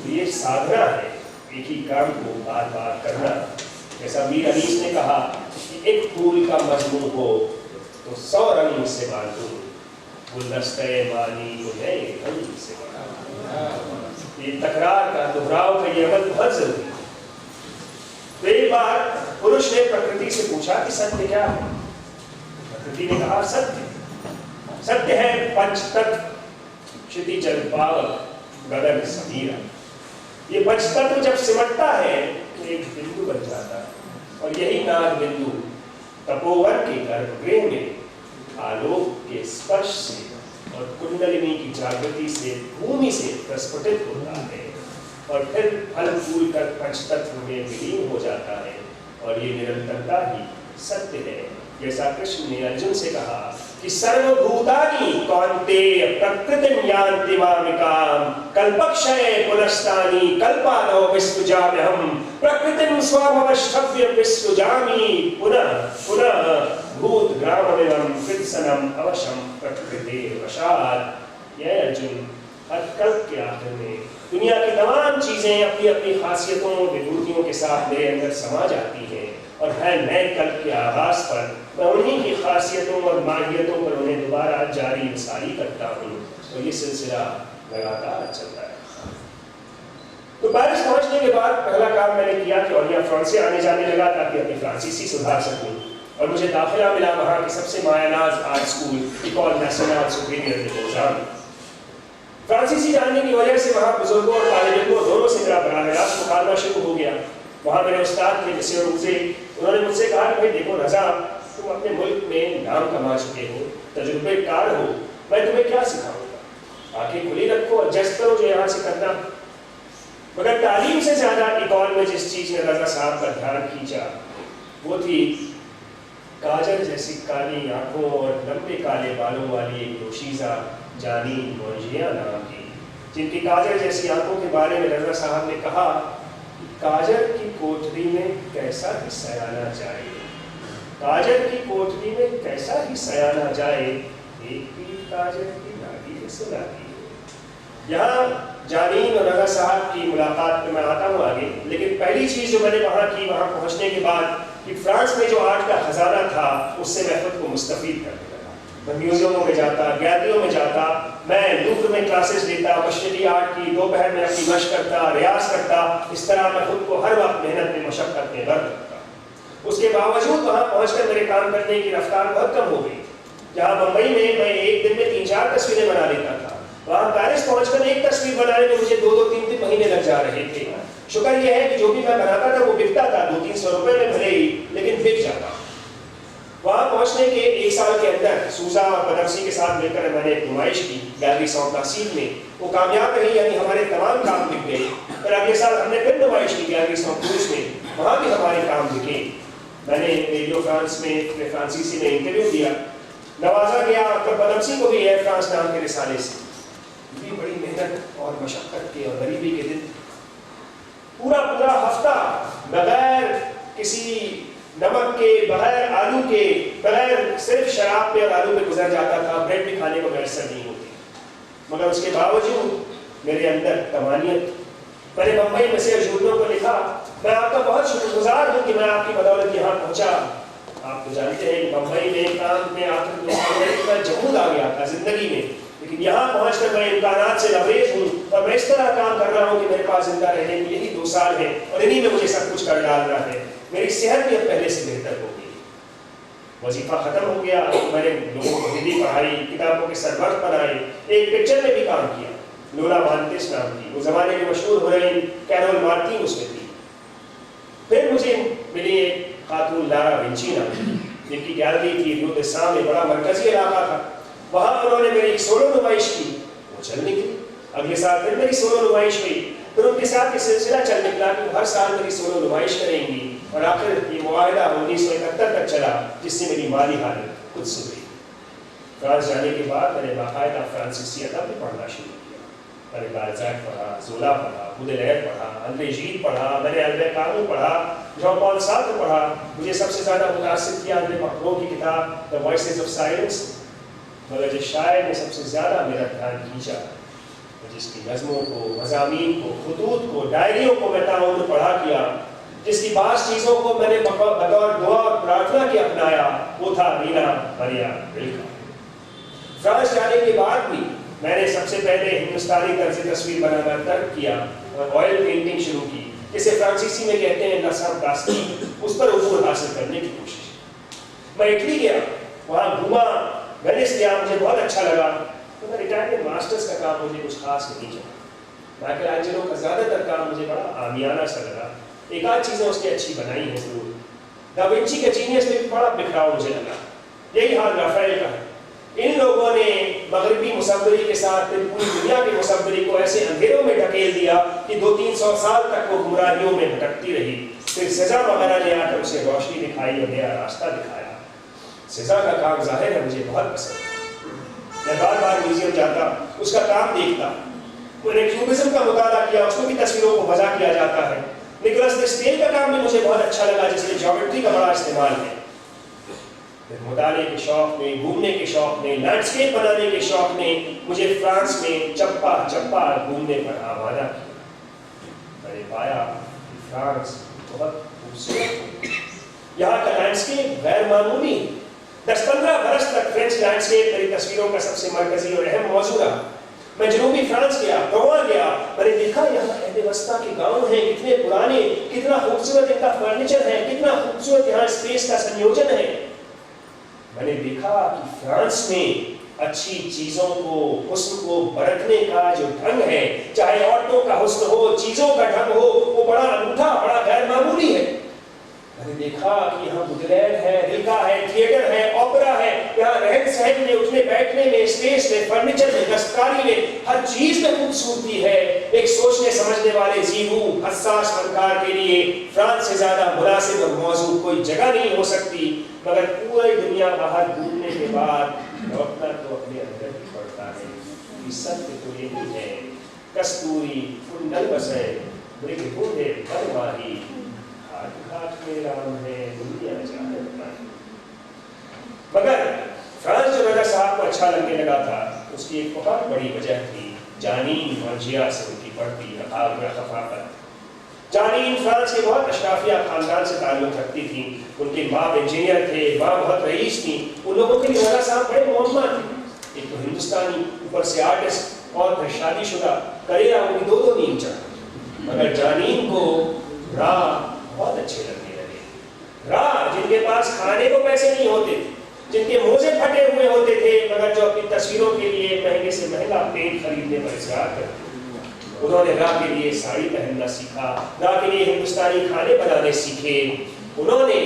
یہ سادھنا ہے، ایک ہی کام کو بار بار کرنا۔ جیسا میر انیس نے کہا کہ ایک پھول کا مجموع ہو تو 100 رنگ سے باندھوں، گلدستہ بانی کو نئے رنگ سے باندھوں۔ یہ تکرار کا، دہراؤ کا یہ عمل بہت ضروری ہے۔ تو ایک بار پرش نے پرکرتی سے پوچھا کہ ستیہ کیا ہے؟ پرکرتی نے کہا ستیہ ہے پنچ تتو کشتیجل پاوک گگن سمیرا۔ یہ پنچ تتو جب سمٹتا ہے تو ایک بندو بن جاتا ہے، اور یہی ناگ بندو تپوون کے گربھ گرہ میں آلوک کے اسپرش سے اور کنڈلنی کی جاگرتی سے بھومی سے پرسفٹت ہوتا ہے، اور پھر پھل پھول کر پنچ تتو میں ولین ہو جاتا ہے، اور یہ نرنترتا ہی ستیہ ہے۔ جیسا کرشن نے ارجن سے کہا کہ سرو بھوتانی کونتے پرکرتم یانتی مامکام کلپکشے پنستانی کلپادو وستجامہم پرکرتم سواموشتھویہ وستجامی پنہ پنہ بھوت گراممم کرتسنم اوشم پرکرتے وشات۔ یہ ارجن ہر کلپ کے آخر میں دنیا کی تمام چیزیں اپنی اپنی خاصیتوں وبھوتیوں کے ساتھ میرے اندر سما جاتی ہیں، اور ہر نئے کلپ کے آغاز پر میں انہیں کی خاصیتوں اور ماہیتوں پر انہیں دوبارہ جاری نثاری کرتا ہوں، اور یہ سلسلہ لگاتار چلتا ہے۔ تو پیرس پہنچنے کے بعد پہلا کام میں نے کیا کہ اوریا فرانس سے آنے جانے لگا تاکہ اپنی فرانسیسی سدھار سکوں، اور مجھے داخلہ ملا وہاں کے سب سے مایہ ناز آرٹ اسکول ایکول نیشنل سپیریئر دے لوزان۔ فرانسیسی جاننے کی وجہ سے وہاں بزرگوں اور طالب علموں دونوں سے میرا براہ راست مکالمہ شروع ہو گیا۔ وہاں میرے استاد تھے مسیو روزے، انہوں نے مجھ سے کہا کہ بھائی دیکھو رضا، تم اپنے ملک میں نام کما چکے ہو، تجربے کار ہو، میں تمہیں کیا سکھاؤں گا؟ آنکھیں کھلی رکھو، ایڈجسٹ کرو جو یہاں سے کرنا۔ مگر تعلیم سے زیادہ ایکول میں جس چیز نے رضا صاحب کا دھیان کھینچا وہ تھی کاجل جیسی کالی آنکھوں اور لمبے کالے بالوں والی ایک دوشیزہ جانی مونجیا نام کی، جن کی کاجل جیسی آنکھوں کے بارے میں رضا صاحب نے کہا کاجل کی کوٹری میں کیسا ہی سیانا جائے، کاجل کی کوٹری میں کیسا ہی سیانا جائے، ایک بھی کاجل کی ناگی سناتی ہے۔ یہاں جانین اور رضا صاحب کی ملاقات میں آتا ہوں آگے، لیکن پہلی چیز جو میں نے وہاں کی وہاں پہنچنے کے بعد کہ فرانس میں جو آرٹ کا خزانہ تھا اس سے میں خود کو مستفید کرنے لگا۔ میں میوزیموں میں جاتا، گیلریوں میں جاتا، میں لوور میں کلاسز لیتا، مشرقی آرٹ کی دوپہر میں اپنی مشق کرتا، ریاض کرتا، اس طرح میں خود کو ہر وقت محنت میں مشقت میں غرق رکھتا۔ اس کے باوجود وہاں پہنچ کر میرے کام کرنے کی رفتار بہت کم ہو گئی۔ جہاں بمبئی میں ایک دن میں 3-4 تصویریں بنا لیتا تھا، وہاں پیرس پہنچ کر ایک تصویر بنانے میں مجھے 2-3 مہینے لگ جا رہے تھے۔ شکر یہ ہے کہ جو بھی میں بناتا تھا وہ بکتا تھا 200-300 روپے میں بھلے ہی، لیکن بک جاتا۔ وہاں پہنچنے کے 1 سال کے اندر سوزا اور بدمسی کے ساتھ مل کر میں نے ایک نمائش کی گیلری ساؤنڈ تحصیل میں، وہ کامیاب رہی، یعنی ہمارے تمام کام بک گئے۔ پھر اگلے سال ہم نے پھر نمائش کی گیلری ساؤنڈ کروز میں، وہاں بھی ہمارے کام بکے۔ میں نے ریڈیو فرانس میں فرانسیسی میں انٹرویو دیا، نوازا گیا اور بدمسی کو بھی ایئر فرانس نام کے رسالے سے۔ بھی بڑی محنت اور مشقت کے اور غریبی کے دن، پورا ہفتہ بغیر کسی نمک کے، بغیر آلو کے، بغیر صرف شراب پہ اور آلو پہ گزر جاتا تھا، بریڈ بھی کھانے کو میسر نہیں ہوتی۔ مگر اس کے باوجود میرے اندر تمانیت، میں نے بمبئی میں سے جھوٹوں کو لکھا میں آپ کا بہت شکر گزار ہوں کہ میں آپ کی بدولت یہاں پہنچا۔ آپ تو جانتے ہیں کہ بمبئی میں کام میں آخر میں جمود آ گیا تھا زندگی میں، لیکن یہاں پہنچ کر میں امکانات سے لبریز ہوں اور میں اس طرح کام کر رہا ہوں کہ میرے پاس زندہ رہنے کے یہی 2 سال ہیں اور انہی میں مجھے سب کچھ کر ڈالنا ہے۔ میری صحت بھی اب پہلے سے بہتر ہو گئی، وظیفہ ختم ہو گیا، میں نے لوگوں کو ہندی پڑھائی، کتابوں کے سربراہ بنائے، ایک پکچر میں بھی کام کیا لولا وانتس نام کی، وہ زمانے میں مشہور ہو رہی کیرول مارتین اس میں تھی۔ پھر مجھے ملی ایک خاتون لارا ونچی نام کی، جن کی گیلری تھی ریو دے سامنے، بڑا مرکزی علاقہ تھا، وہاں انہوں نے میری ایک سولو نمائش کی، وہ چل نکلی۔ اگلے سال پھر میری سولو نمائش ہوئی، پھر ان کے ساتھ یہ سلسلہ چل نکلا کہ ہر سال میری سولو نمائش کریں گی، اور آخر یہ معاہدہ 1971 تک چلا جس سے میری مالی حالت خود سدھری۔ فرانس جانے کے بعد میں نے باقاعدہ فرانسیسی ادب بھی پڑھنا شروع کیا۔ میں نے بالزاک پڑھا، زولا پڑھا، بودلیر پڑھا، اندرے ژیل پڑھا، میں نے البert کامو پڑھا، جان پال سارتر پڑھا۔ مجھے سب سے زیادہ متاثر کیا اندرے مکرو کی کتاب دا وائسز آف سائلنس، مگر جس شاعر نے سب سے زیادہ میرا دھیان کھینچا، جس کی نظموں کو، مضامین کو، خطوط کو، ڈائریوں کو میں تعاون پڑھا کیا، جس کی بعض چیزوں کو میں نے بطور دعا اور پرارتھنا کے اپنایا، وہ تھا رینا ماریا ریلکا۔ فرانس جانے کے بعد بھی میں نے سب سے پہلے ہندوستانی طرز تصویر بنانا ترک کیا اور آئل پینٹنگ شروع کی، جسے فرانسیسی میں کہتے ہیں نسم پلاسٹک، اس پر عبور حاصل کرنے کی کوشش۔ میں اٹلی گیا، وہاں گھوما، وینس گیا، مجھے بہت اچھا لگا، مگر اٹالین ماسٹرز کا کام مجھے کچھ خاص نہیں چلا۔ مائیکل اینجلو کا زیادہ تر کام مجھے بڑا عامیانہ سا لگا، ایک آدھ چیزیں اس نے اچھی بنائی ہیں ضرور۔ دا وینچی کا جینیس میں بھی بڑا بکھراؤ مجھے لگا، یہی حال رافائیل کا ہے۔ ان لوگوں نے مغربی مصوری کے ساتھ پوری دنیا کے مصوری کو ایسے اندھیروں میں ڈھکیل دیا کہ 200-300 سال تک وہ گمراہیوں میں بھٹکتی رہی۔ پھر سزا وغیرہ نے آ کر اسے روشنی دکھائی اور نیا راستہ دکھایا۔ سزا کا کام ظاہر ہے مجھے بہت پسند ہے، میں بار بار میوزیم جاتا، اس کا کام دیکھتا۔ میں نے کیوبزم کا مطالعہ کیا، اس میں بھی تصویروں کو وضع کیا جاتا ہے۔ نکولس ڈسٹیل کا کام بھی مجھے بہت اچھا لگا، جس میں جیومیٹری کا بڑا استعمال ہے۔ مطالعے کے شوق میں، گھومنے کے شوق میں، لینڈسکیپ بنانے کے شوق نے مجھے فرانس میں چپا چپا گھومنے پر آمادہ کیا۔ میں نے پایا کہ فرانس بہت خوبصورت ہے، یہاں کا لینڈسکیپ غیر معمولی۔ 10-15 برس تک فرینچ لینڈسکیپ میری تصویروں کا سب سے مرکزی اور اہم موضوع رہا۔ میں جنوبی فرانس گیا، گوا گیا، میں نے دیکھا یہاں عہد وسطیٰ کے گاؤں ہیں، کتنے پرانے، کتنا خوبصورت ان کا فرنیچر ہے، کتنا خوبصورت یہاں اسپیس کا سنیوجن ہے۔ میں نے دیکھا کہ فرانس میں اچھی چیزوں کو، حسن کو برتنے کا جو ڈھنگ ہے، چاہے عورتوں کا حسن ہو، چیزوں کا ڈھنگ ہو، وہ بڑا انوکھا، بڑا غیر معمولی ہے۔ میں نے دیکھا کہ یہاں بودلیر ہے، ریلکا ہے، تھیٹر ہے، اوپرا ہے، یہاں رہن سہن میں، اٹھنے بیٹھنے میں، اسپیس میں، فرنیچر میں، دستکاری میں، ہر چیز میں خوبصورتی ہے۔ ایک سوچنے سمجھنے والے ذہین حساس فنکار کے لیے فرانس سے زیادہ مناسب اور موزوں کوئی جگہ نہیں ہو سکتی۔ مگر پوری دنیا باہر گھومنے کے بعد لوٹنا تو اپنے اندر ہی پڑتا ہے کہ ستیہ تو یہی ہے، کستوری کنڈل بسے مرگ بوڑھے بر ماہی، گھاٹ گھاٹ میں رام ہے دنیا جانت نہیں۔ مگر فرانس جو رضا صاحب کو اچھا لگنے لگا تھا، اس کی ایک بہت بڑی وجہ تھی جانین مرجیا سے ان کی بڑھتی خفافت۔ جانین فرانس کے بہت اشرافیہ خاندان سے تعلق رکھتی تھیں، ان کے باپ انجینئر تھے، ماں بہت رئیس تھیں۔ ان لوگوں کے لیے رضا صاحب بڑے معمہ تھے، ایک تو ہندوستانی، اوپر سے آرٹسٹ، اور پھر شادی شدہ، کریرا ان کی دو نیم چڑھا۔ مگر جانین کو راہ بہت اچھے لگنے لگے، راہ جن کے پاس کھانے کو پیسے نہیں ہوتے، جن کے موزے پھٹے ہوئے ہوتے تھے، مگر جو اپنی تصویروں کے لیے مہنگے سے مہنگا پینٹ خریدنے پر اصرار کرتے، انہوں نے راہ کے لیے ساڑی پہننا سیکھا، راہ کے لیے ہندوستانی کھانے بنانے سیکھے۔ انہوں نے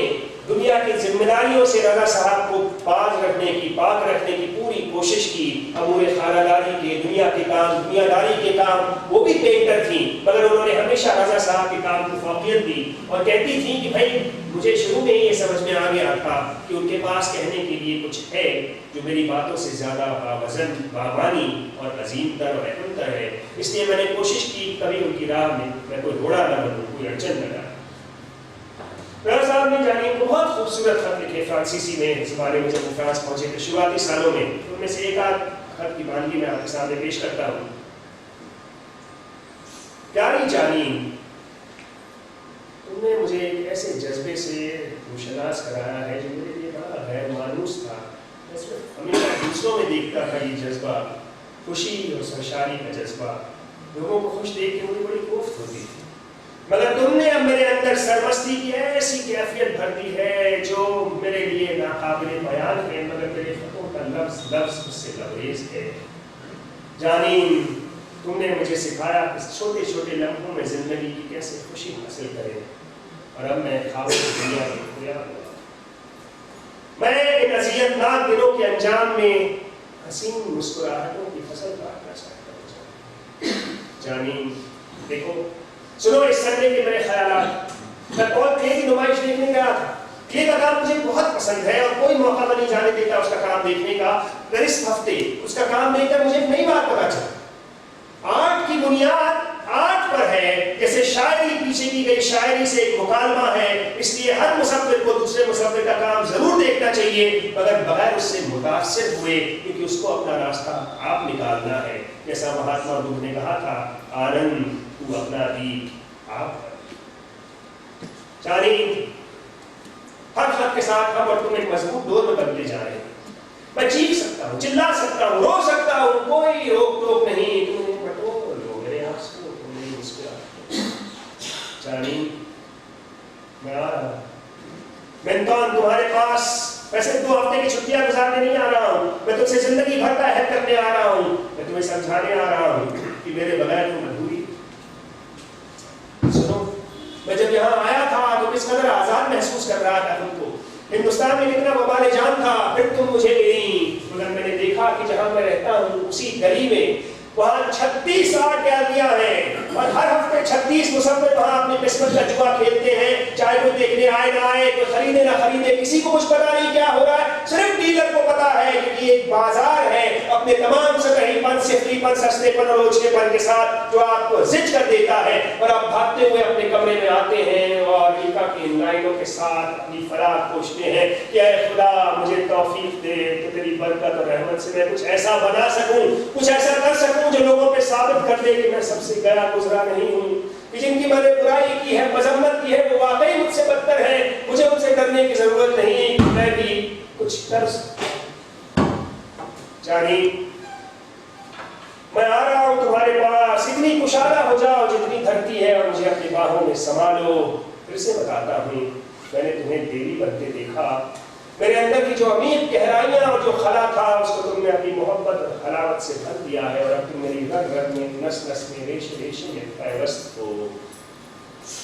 دنیا کی ذمہ داریوں سے رضا صاحب کو پاک رکھنے کی پوری کوشش کی۔ امور خانہ داری کے، دنیا کے کام، دنیا داری کے کام، وہ بھی پینٹر تھیں، مگر انہوں نے ہمیشہ رضا صاحب کے کام کو فوقیت دی اور کہتی تھیں کہ بھائی مجھے شروع میں یہ سمجھ میں آ گیا تھا کہ ان کے پاس کہنے کے لیے کچھ ہے جو میری باتوں سے زیادہ باوزن، بامانی اور عظیم تر اور اہم تر ہے۔ اس لیے میں نے کوشش کی کبھی ان کی راہ میں کوئی گھوڑا نہ بنوں، کوئی اڑچن نہ ڈالوں۔ رضا صاحب نے جانین کو بہت خوبصورت خط لکھے فرانسیسی میں، زمانے میں جب وہ فرانس پہنچے تھے شروعاتی سالوں میں۔ ان میں سے ایک آدھ خط کی بانگی میں آپ کے سامنے پیش کرتا ہوں۔ پیاری جانین، تم نے مجھے ایک ایسے جذبے سے روشناس کرایا ہے جو میرے لیے بڑا غیر مانوس تھا۔ میں صرف ہمیشہ دوسروں میں دیکھتا تھا یہ جذبہ، خوشی اور سرشاری کا جذبہ، لوگوں کو خوش دیکھ کے مجھے بڑی کوفت ہوتی تھی، مگر تم نے اب میرے اندر سرمستی کی ایسی کیفیت بھر دی ہے جو میرے لیے ناقابل بیان ہے، مگر میرے خطوں کا لفظ لفظ اس سے لبریز ہے۔ جانین، تم نے مجھے سکھایا اس چھوٹے چھوٹے لمحوں میں زندگی کی کیسے خوشی حاصل کریں، اور اب میں خوابوں کی دنیا میں کھویا ہوا۔ میں ان اذیت ناک دنوں کے انجام میں حسین مسکراہٹوں کی فصل کاٹنا چاہتا ہوں۔ جانین، دیکھو، سنو اس سنڈے کے میرے خیالات۔ میں پال کلے کی نمائش دیکھنے گیا تھا. کلے کا کام مجھے بہت پسند ہے اور کوئی موقع میں نہیں جانے دیتا اس کا کام دیکھنے کا. اس ہفتے اس کا کام دیکھ کر مجھے ایک نئی بات پتا چلا. آرٹ کی بنیاد آرٹ پر ہے، جیسے شاعری پیچھے کی گئی شاعری سے ایک مکالمہ ہے، اس لیے ہر مصور کو دوسرے مصور کا کام ضرور دیکھنا چاہیے مگر بغیر اس سے متاثر ہوئے، کیونکہ اس کو اپنا راستہ آپ نکالنا ہے. جیسا مہاتما بدھ نے کہا تھا، آنند تو اپنا دیپ آپ کر. یعنی ہر خط کے ساتھ ہم اور تم ایک مضبوط دور میں بدلے جا رہے ہیں. میں چیخ سکتا ہوں، چلا سکتا ہوں، رو سکتا ہوں، کوئی روک ٹوک نہیں. تم نے بٹور لو میرے آپ سے، تم نے مسکرا. جانی میں آ رہا ہوں. میں تمہارے پاس ویسے 2 ہفتے کی چھٹیاں گزارنے نہیں آ رہا ہوں. میں تم سے زندگی بھر کا عہد کرنے آ رہا ہوں. میں تمہیں سمجھانے آ رہا ہوں کہ میرے بغیر تم ادھوری. سنو، میں جب یہاں آیا تھا تو کس قدر آزاد محسوس کر رہا تھا تم کو. ہندوستان میں کتنا وبال جان تھا، پھر تم مجھے ملی. مگر میں نے دیکھا کہ جہاں میں رہتا ہوں اسی گلی میں وہاں 36 آرٹ گیلریاں ہیں اور ہر ہفتے 36 مصور وہاں اپنی قسمت کا جوا کھیلتے ہیں. چاہے کوئی دیکھنے آئے نہ آئے، کوئی خریدے نہ خریدے، کسی کو کچھ پتا نہیں کیا ہو رہا ہے. صرف ڈیلر کو پتا ہے کہ یہ ایک بازار ہے اپنے تمام سطحی پن، سفری پن، سستے پن اور اوچھے پن کے ساتھ جو آپ کو زج کر دیتا ہے. اور آپ بھاگتے ہوئے اپنے کمرے میں آتے ہیں اور ایکا کی لائنوں کے ساتھ اپنی فراق پوچھتے ہیں کہ اے خدا مجھے توفیق دے کہ تیری برکت اور رحمت سے میں کچھ ایسا بنا سکوں، کچھ ایسا کر سکوں جو لوگوں پہ ثابت کر دے کہ میں سب سے گیا گزرا نہیں ہوں، کہ جن کی میں نے برائی کی ہے، مذمت کی ہے، وہ واقعی مجھ سے بدتر ہے. مجھے ان سے ڈرنے کی ضرورت نہیں، میں بھی کچھ کر سکوں. جانی میں آ رہا ہوں تمہارے پاس. اتنی کشادہ ہو جاؤ جتنی دھرتی ہے اور مجھے اپنی باہوں میں سنبھالو. پھر سے بتاتا ہوں، میں نے تمہیں دیوی بنتے دیکھا. میرے اندر کی جو عمیق گہرائیاں اور جو خلا تھا اس کو تم نے اپنی محبت اور حلاوت سے بھر دیا ہے اور اب تم میری رگ رگ میں، نس نس میں، ریش ریش میں پیوست ہو.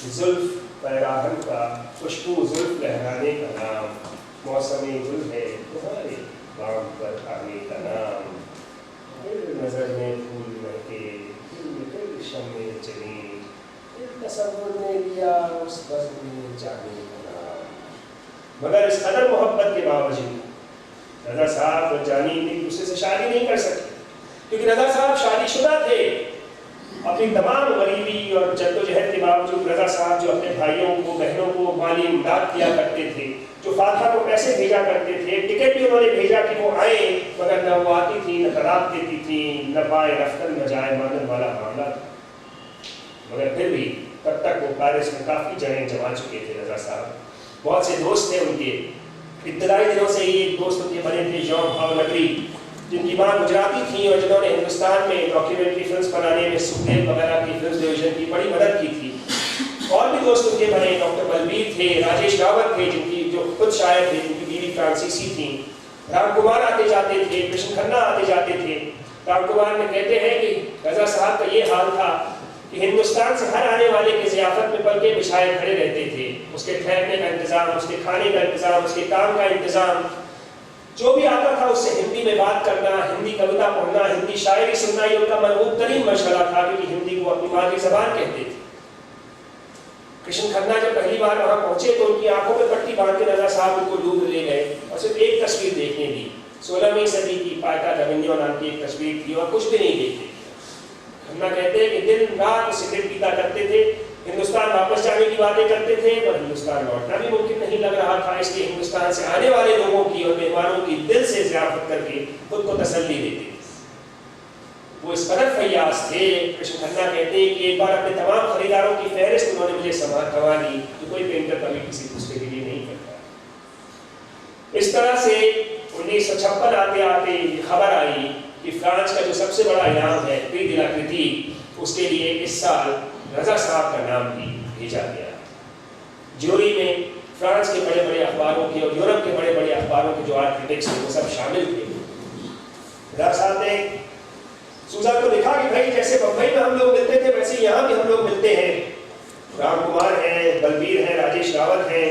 زلف پیراہن کا، خوشبو زلف لہرانے کا نام، موسم گل ہے تمہارے بام پر آنے کا نام. دل نظر میں پھول مہکے، دل میں پھر شمع چلی، دل تصور نے لیا اس بزم میں جانے کا نام. مگر اس قدر محبت کے باوجود رضا صاحب اور جانی ایک دوسرے سے شادی نہیں کر سکتے، کیونکہ رضا صاحب شادی شدہ تھے. اپنی تمام غریبی اور جدوجہد کے باوجود رضا صاحب جو اپنے بھائیوں کو، بہنوں کو مالی امداد کیا کرتے تھے، جو فاتحہ کو پیسے بھیجا کرتے تھے، ٹکٹ بھی انہوں نے بھیجا کہ وہ آئیں، مگر نہ وہ آتی تھی، نہ طلاق دیتی تھی، نہ پائے رفتن نہ جائے مانن والا معاملہ تھا. مگر پھر بھی تب تک وہ پیرس میں کافی جگہیں جما چکے تھے رضا صاحب. بہت سے دوست تھے ان کے. ابتدائی دنوں سے ہی ایک دوست ان کے بنے تھے ژان پاؤل نگری، جن کی ماں گجراتی تھیں اور جنہوں نے ہندوستان میں ڈاکیومنٹری فلمز بنانے میں سکھدیو وغیرہ کی فلمز ڈویژن کی بڑی مدد کی تھی. اور بھی دوست ان کے بنے، ڈاکٹر بلبیر تھے، راجیش راوت تھے جن کی جو خود شاعر تھے، جن کی بیوی فرانسیسی تھیں. رام کمار آتے جاتے تھے، کرشن کھنہ آتے جاتے تھے. رام کمار میں کہتے ہیں کہ رضا صاحب کا یہ حال تھا کہ ہندوستان سے ہر آنے والے کی ضیافت میں پلکے بچھائے کھڑے رہتے تھے. اس کے ٹھہرنے کا انتظام، اس کے کھانے کا انتظام، اس کے کام کا انتظام. جو بھی آتا تھا اس سے ہندی میں بات کرنا، ہندی کویتا پڑھنا، ہندی شاعری سننا، یہ ان کا مرغوب ترین مشغلہ تھا، کیونکہ ہندی کو اپنی مادری زبان کہتے تھے. کرشن کھنہ جب پہلی بار وہاں پہنچے تو ان کی آنکھوں میں پٹی باندھ کے رضا صاحب ان کو لوبھ لے گئے اور صرف ایک تصویر دیکھنے دی. 16ویں صدی کی پائکا لاونیو نام کی ایک تصویر تھی اور کچھ بھی نہیں دیکھتے. کھنہ کہتے ہیں کہ دن رات سگریٹ پیتا کرتے تھے، ہندوستان واپس جانے کی باتیں کرتے تھے، پر ہندوستان لوٹنا بھی ممکن نہیں لگ رہا تھا. اس لیے ہندوستان سے آنے والے لوگوں کی اور مہمانوں کی دل سے ضیافت کر کے خود کو تسلی دیتے تھے. وہ اس قدر فیاض تھے. کرشن کھنہ کہتے ہیں کہ ایک بار اپنے تمام خریداروں کی فہرست انہوں نے مجھے سنبھال دی جو کوئی پینٹر کبھی کسی دوسرے کے لیے نہیں کرتا. اس طرح سے 1956 آتے آتے یہ خبر آئی کہ فرانس کا جو سب سے بڑا انعام ہے پری دلاکرتی، اس کے لیے اس سال رضا صاحب کا نام بھی بھیجا گیا. جوری میں فرانس کے بڑے بڑے اخباروں کے اور یورپ کے بڑے بڑے اخباروں کے جو آرٹ کرٹکس ہیں وہ سب شامل تھے. رضا صاحب نے سوزا کو لکھا کہ بھائی جیسے بمبئی میں ہم لوگ ملتے تھے ویسے یہاں بھی ہم لوگ ملتے ہیں. رام کمار ہیں، بلبیر ہیں، راجیش راوت ہیں،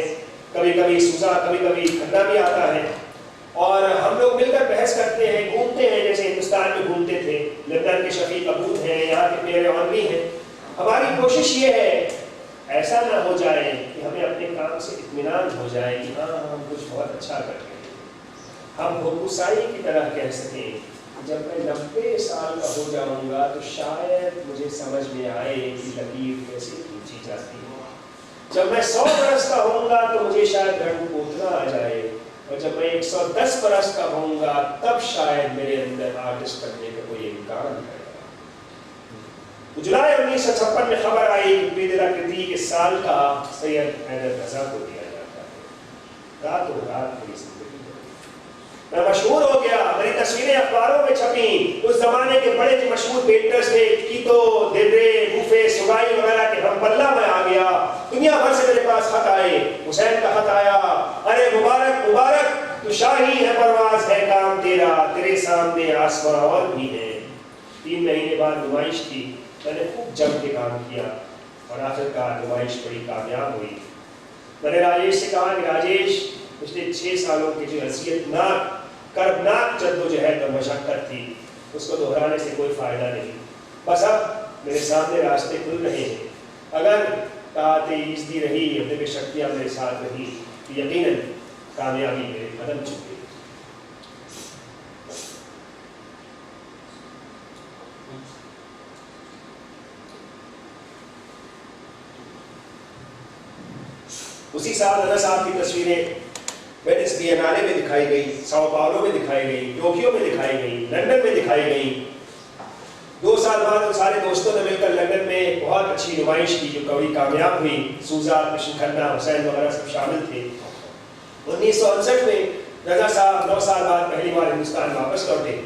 کبھی کبھی سوزا، کبھی کبھی کھنہ بھی آتا ہے اور ہم لوگ مل کر بحث کرتے ہیں، گھومتے ہیں جیسے ہندوستان میں گھومتے تھے. لندن کے شفیق عبود ہیں، یہاں کے پیئر آنری ہیں. ہماری کوشش یہ ہے ایسا نہ ہو جائے کہ ہمیں से इत्मीनान हो जाए कि हाँ हम कुछ बहुत अच्छा कर रहे हैं, हम होकुसाई की तरह कह सकें, जब मैं 90 साल का हो जाऊंगा तो शायद मुझे समझ में आए कि लकीर कैसे खींची जाती है। जब मैं 100 बरस का होऊंगा तो मुझे शायद रंग पोतना आ जाए, और जब मैं 110 बरस का होऊंगा तब शायद मेरे अंदर आर्टिस्ट बनने का कोई इम्कान है। तो जुलाई 1956 में खबर आई कि बेदराकृति के साल का सैयद हैदर रजा को दिया जाता है। रातों रात मेरी जिंदगी मैं मशहूर हो गया, मेरी तस्वीरें अखबारों में छपी। उस जमाने के बड़े जो मशहूर पेंटर्स थे, कीतो, देब्रे, बुफे, सुगाई वगैरह के हम पल्ला में आ गया। दुनिया भर से मेरे पास खत आए। हुसैन का खत आया, अरे मुबारक मुबारक, तू शाही है, परवाज है काम तेरा, तेरे सामने आसमां और भी है। 3 महीने बाद नुमाइश थी, मैंने खूब जम के काम किया और आखिरकार नुमाइश बड़ी कामयाब हुई। मैंने राजेश से कहा कि राजेश, पिछले 6 सालों की जो अज़ियतनाक कर्बनाक जद्दोजहद और मशक्कत थी, उसको दोहराने से कोई फ़ायदा नहीं। बस अब मेरे सामने रास्ते खुल रहे हैं। अगर ताकत इज़्दी रही, अपने पे शक्तियाँ मेरे साथ रही, तो यकीनन कामयाबी मेरे कदम चुके। उसी साल रजा साहब की तस्वीरें वेनिस बिएनाले में दिखाई गई, साओ पाउलो में दिखाई गई, टोक्यो में दिखाई गई, लंदन में दिखाई गई। 2 साल बाद उन सारे दोस्तों ने मिलकर लंदन में बहुत अच्छी नुमाइश की जो कभी कामयाब हुई। सूजा, कृष्ण खन्ना, हुसैन वगैरह सब शामिल थे। 1959 में रजा साहब 9 साल बाद पहली बार हिंदुस्तान वापस लौटे।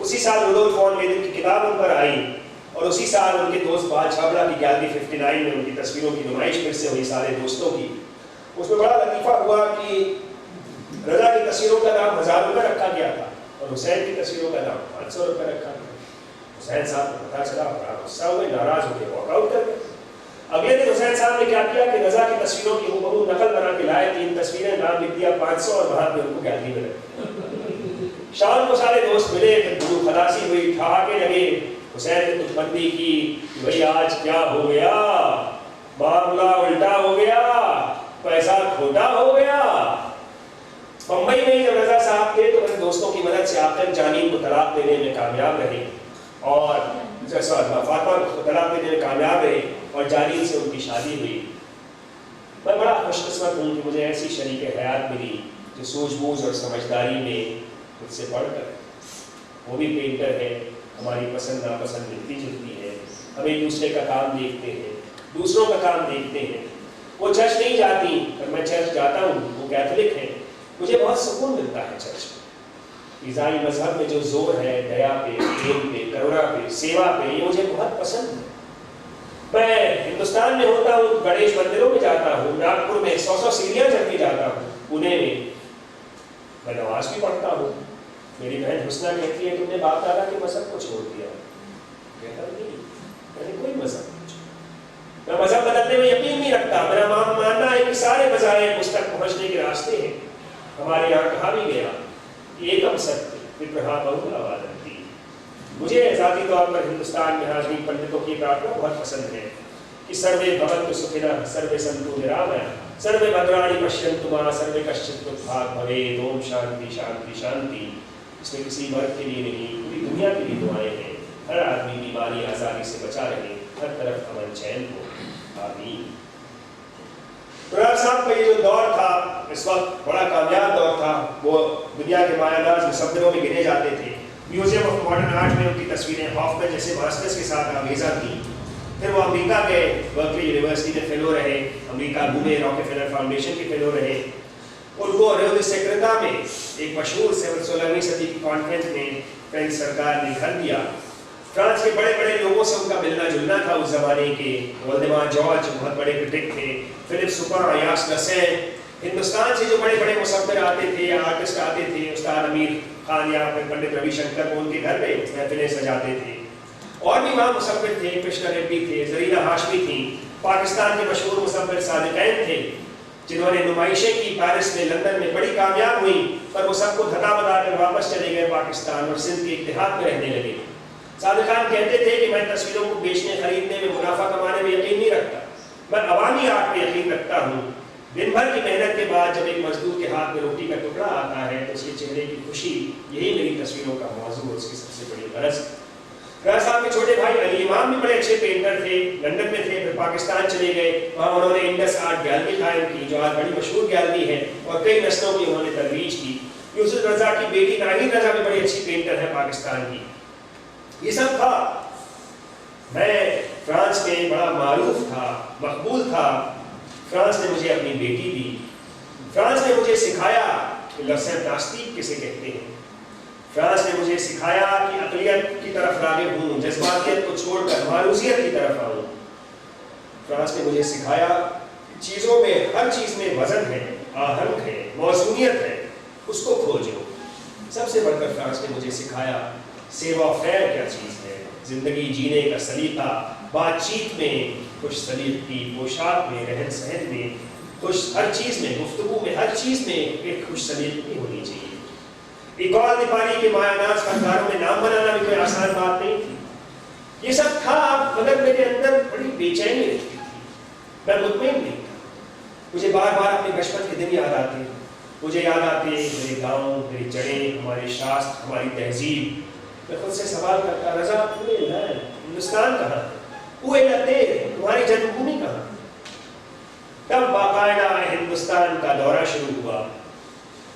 उसी साल रुडोल्फ वॉन लेनिन की किताब उन पर आई, और उसी साल उनके दोस्त बाल छाबड़ा की गैलरी 59 में उनकी तस्वीरों की नुमाइश फिर से हुई सारे दोस्तों की। उसमें बड़ा लतीफ़ा हुआ कि रजा की तस्वीरों का नाम 1000 रुपये रखा गया था और हुसैन की तस्वीरों का नाम 500 रुपये रखा गया। हुसैन साहब को पता चला, बड़ा गुस्सा हुए, नाराज होकर वॉकआउट कर गए। अगले दिन हुसैन साहब ने क्या किया कि रजा की तस्वीरों की हूबहू नकल बना के लाए, 3 तस्वीरें, नाम लिख दिया 500 और वहां पे उनको गैलरी में रख। शाम को सारे दोस्त मिले, फिर खलासी हुई, ठहाके लगे। हुसैन ने कुछ बंदी की, भाई आज क्या हो गया, मामला उल्टा हो गया, पैसा खोटा हो गया। बम्बई में जब रजा साहब थे तो अपने दोस्तों की मदद से आखिर जानीन को तलाक देने में कामयाब रहे, और फातिमा को तलाक देने में कामयाब रहे, और जानीन से उनकी शादी हुई। मैं बड़ा खुशकिस्मत हूँ कि मुझे ऐसी शरीक हयात मिली जो सूझबूझ और समझदारी में मुझसे बढ़कर, वो भी पेंटर है, हमारी पसंद नापसंद मिलती जुलती है, हम एक दूसरे का काम देखते हैं, दूसरों का काम देखते हैं। वो चर्च नहीं जाती पर मैं चर्च जाता हूँ, वो कैथोलिक है, मुझे बहुत सुकून मिलता है चर्च में। ईसाई मजहब में जो जोर है दया पे, प्रेम पे, करुणा पे, सेवा पे, ये मुझे बहुत पसंद है। मैं हिंदुस्तान में होता हूँ, गणेश मंदिरों में जाता हूँ, नागपुर में 100 सीढ़ियाँ चढ़ के जाता हूँ, पुणे में मैं नमाज भी पढ़ता हूँ। मेरी बहन हुस्ना कहती है तुमने बाप दादा के मजहब को छोड़ दिया। कहता नहीं, मैंने कोई मजहब नहीं छोड़ा। मैं मजहब बदलने में यकीन नहीं रखता। मेरा मानना है कि सारे मज़ाहिब उस तक पहुँचने के रास्ते हैं। हमारे यहाँ कहा भी गया कि एकम सत्य विप्रहा बहुला वदन्ति। मुझे ज़ाती तौर पर हिंदुस्तान में हाज़रीन पंडितों की प्रार्थना बहुत पसंद है कि सर्वे भवन्तु सुखिनः, सर्वे सन्तु निरामयाः, सर्वे भद्राणि पश्यन्तु मा सर्वे कश्चित् दुःखात् भवेत्, ओम शांति शांति शांति। इसमें किसी वर्ग के लिए नहीं, पूरी दुनिया के लिए दुआएं हैं। हर आदमी बीमारी आज़ादी से बचा रहे, हर तरफ अमन चैन हो, आमीन। रजा साहब का ये जो दौर था, इस वक्त बड़ा कामयाब दौर था। वो दुनिया के मायानाज मुसव्विरों में गिने जाते थे। म्यूजियम ऑफ मॉडर्न आर्ट में उनकी तस्वीरें हॉफमैन जैसे मास्टर्स के साथ आवेजा थी। फिर वो अमेरिका गए, बर्कली यूनिवर्सिटी में फेलो रहे, अमेरिका घूमे, रॉकेफेलर फाउंडेशन के फेलो रहे। उनको रियो डी सेक्रेटा में एक मशहूर 16वीं सदी की कॉन्फ्रेंस में फ्रेंच सरकार ने घर दिया। फ्रांस के बड़े बड़े लोगों से उनका मिलना जुलना था उस जमाने के। वोल्डेमार जॉर्ज बहुत बड़े क्रिटिक थे, फिलिप सुपा, यास लसेन। हिंदुस्तान से जो बड़े बड़े मुसव्विर आते थे, आर्टिस्ट आते थे, उस्ताद अमीर खान या पंडित रविशंकर, वो उनके घर में महफिलें सजाते थे। और भी वहाँ मुसव्विर थे, कृष्ण रेड्डी थे, जरीना हाशमी थी। पाकिस्तान के मशहूर मुसव्विर सादिकैन थे, जिन्होंने नुमाइशें की पेरिस में, लंदन में, बड़ी कामयाब हुई, पर वो सबको धता बता कर वापस चले गए पाकिस्तान और सिंध के इत्तेहाद में रहने लगे। सादिक खान कहते थे कि मैं तस्वीरों को बेचने खरीदने में, मुनाफा कमाने में यकीन नहीं रखता, मैं अवामी आर्ट में यकीन रखता हूँ। दिन भर की मेहनत के बाद जब एक मजदूर के हाथ में रोटी का टुकड़ा आता है तो उसके चेहरे की खुशी, यही मेरी तस्वीरों का मौजू और उसकी सबसे बड़ी गरज। राज साहब के छोटे भाई अली इमाम भी बड़े अच्छे पेंटर थे, लंदन में थे, फिर पाकिस्तान चले गए, वहाँ उन्होंने इंडस आर्ट गैलरी कायम की जो आज बड़ी मशहूर गैलरी है और कई नस्लों की उन्होंने तजवीज की। यूसुफ रजा की बेटी नाहिद रजा भी बड़ी अच्छी पेंटर है पाकिस्तान की। ये सब था। मैं फ्रांस में बड़ा मारूफ था, मकबूल था। फ्रांस ने मुझे अपनी बेटी दी। फ्रांस ने मुझे सिखाया कि लफ्ज़ तास्तीब किसे कहते हैं। फ्रांस ने मुझे सिखाया कि अक़लियत की तरफ राग़िब हूँ, जज्बातियत को छोड़कर मारूज़ियत की तरफ आऊँ। फ्रांस ने मुझे सिखाया कि चीज़ों में, हर चीज़ में वज़न है, आहंग है, मौज़ूनियत है, उसको खोजो। सबसे बढ़कर फ्रांस ने मुझे सिखाया सेवा फ़ैर क्या चीज़ है, ज़िंदगी जीने का सलीक़ा, बातचीत में खुश सलीक़ी, पोशाक में, रहन सहन में, खुश हर चीज़ में, गुफ्तगू में, हर चीज़ में एक खुश सलीक़ी होनी चाहिए। इक़बाल निपारी के मायानाज़ फनकारों में नाम बनाना भी कोई आसान बात नहीं थी। ये सब था, मगर मेरे अंदर बड़ी बेचैनी रहती थी, मैं मुतमईन नहीं था। मुझे बार बार अपने बचपन के दिन याद आते, मुझे याद आते मेरे गाँव, मेरी जड़ें, हमारे शास्त्र, हमारी तहजीब। मैं खुद से सवाल करता, रज़ा हिंदुस्तान कहाँ है? तुम्हारी जन्मभूमि कहाँ? तब बाकायदा हिंदुस्तान का दौरा शुरू हुआ।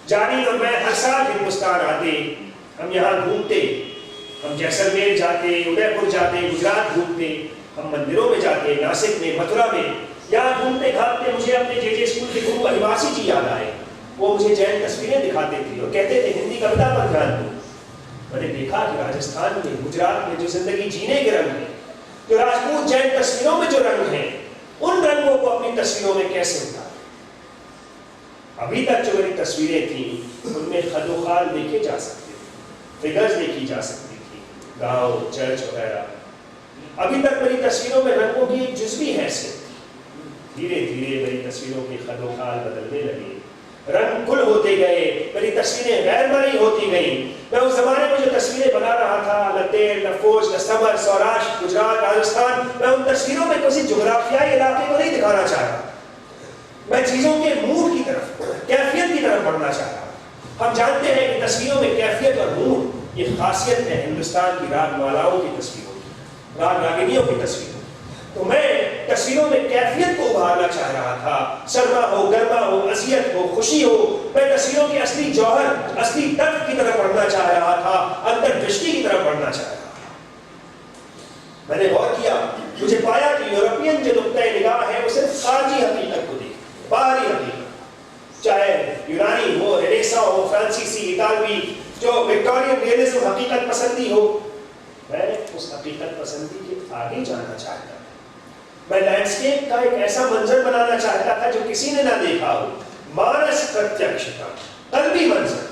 जानी और मैं हर साल हिंदुस्तान आते, हम यहाँ घूमते, हम जैसलमेर जाते, उदयपुर जाते, गुजरात घूमते, हम मंदिरों में जाते, नासिक में, मथुरा में। यहाँ घूमते घामते मुझे अपने जे स्कूल के गुरु अहिवासी जी याद आए। वो मुझे जैन तस्वीरें दिखाते थे और कहते थे हिंदी कविता पर ध्यान दो। मैंने देखा कि राजस्थान में, गुजरात में जो जिंदगी जीने के रंग हैं, जो राजपूत जैन तस्वीरों में जो रंग हैं, उन रंगों को अपनी तस्वीरों में कैसे उतारें। अभी तक जो मेरी तस्वीरें थी उनमें खदोखाल देखे जा सकते थे, फिगर्स देखी जा सकती थी, गांव, चर्च वगैरह। अभी तक मेरी तस्वीरों में रंगों की एक जुज़वी हैसियत थी। धीरे धीरे मेरी तस्वीरों की खदोखाल बदलने लगी, रंग कुल होते गए, मेरी तस्वीरें गैर मरी होती गईं। मैं उस जमाने में जो तस्वीरें बना रहा था, लतेर, नफोज, नस्तमर, सौराष्ट्र, गुजरात, राजस्थान, मैं उन तस्वीरों में किसी जोग्राफियाई इलाके को नहीं दिखाना चाह रहा। मैं चीज़ों के मूड की तरफ, कैफियत की तरफ बढ़ना चाह रहा। हम जानते हैं कि तस्वीरों में कैफियत और मूड, ये खासियत है हिंदुस्तान की रागमालाओं की तस्वीरों की, राग रागिनियों की तस्वीरों। तो मैं तस्वीरों में कैफियत को उभारना चाह रहा था। सरमा हो, गर्मा हो, अज़ियत हो, खुशी हो। मैं तस्वीरों के असली जौहर, असली तत्व की तरफ बढ़ना चाह रहा था, अंतर्दृष्टि की तरफ बढ़ना चाह रहा था। मैंने गौर किया, मुझे पाया कि यूरोपियन जो नुक्ता निगाह है वो सिर्फ खारजी हकीकत को देखती, बाहरी हकीकत, चाहे यूनानी हो, रेनेसां हो, फ्रांसीसी, इतालवी, जो विक्टोरियन रियलिज्म हकीकत पसंदी हो। मैं उस हकीकत पसंदी के आगे जाना चाहता। मैं लैंडस्केप का एक ऐसा मंजर बनाना चाहता था जो किसी ने ना देखा हो, मानस प्रत्यक्षता, कल्बी मंजर।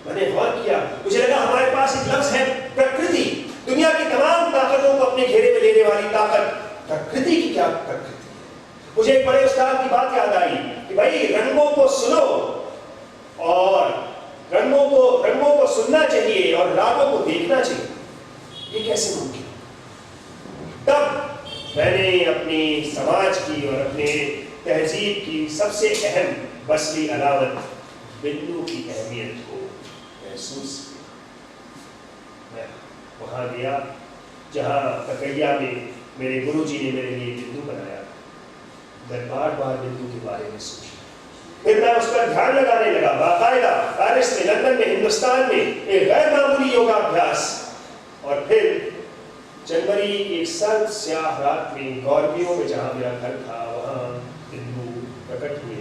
मैंने गौर किया, मुझे लगा हमारे पास एक लफ्ज है प्रकृति, दुनिया की तमाम ताकतों को अपने घेरे में लेने वाली ताकत। प्रकृति की क्या प्रकृति? मुझे एक बड़े उस्ताद की बात याद आई कि भाई रंगों को सुनो और रंगों को सुनना चाहिए और रागों को देखना चाहिए। ये कैसे मुमकिन? तब मैंने अपनी समाज की और अपने तहजीब की सबसे अहम बसली अलामत बिंदु की अहमियत को महसूस किया। मैं वहाँ गया जहाँ ककैया में मेरे गुरुजी ने मेरे लिए बिंदु बनाया। मैं बार बार बिंदु के बारे में सोचा, फिर मैं उस पर ध्यान लगाने लगा। बाकायदा पेरिस में, लंदन में, हिंदुस्तान में एक गैर मामूली योगाभ्यास। और फिर जनवरी की एक सर्द स्याह रात में गौरबियों में जहाँ मेरा घर था, वहाँ बिंदु प्रकट हुए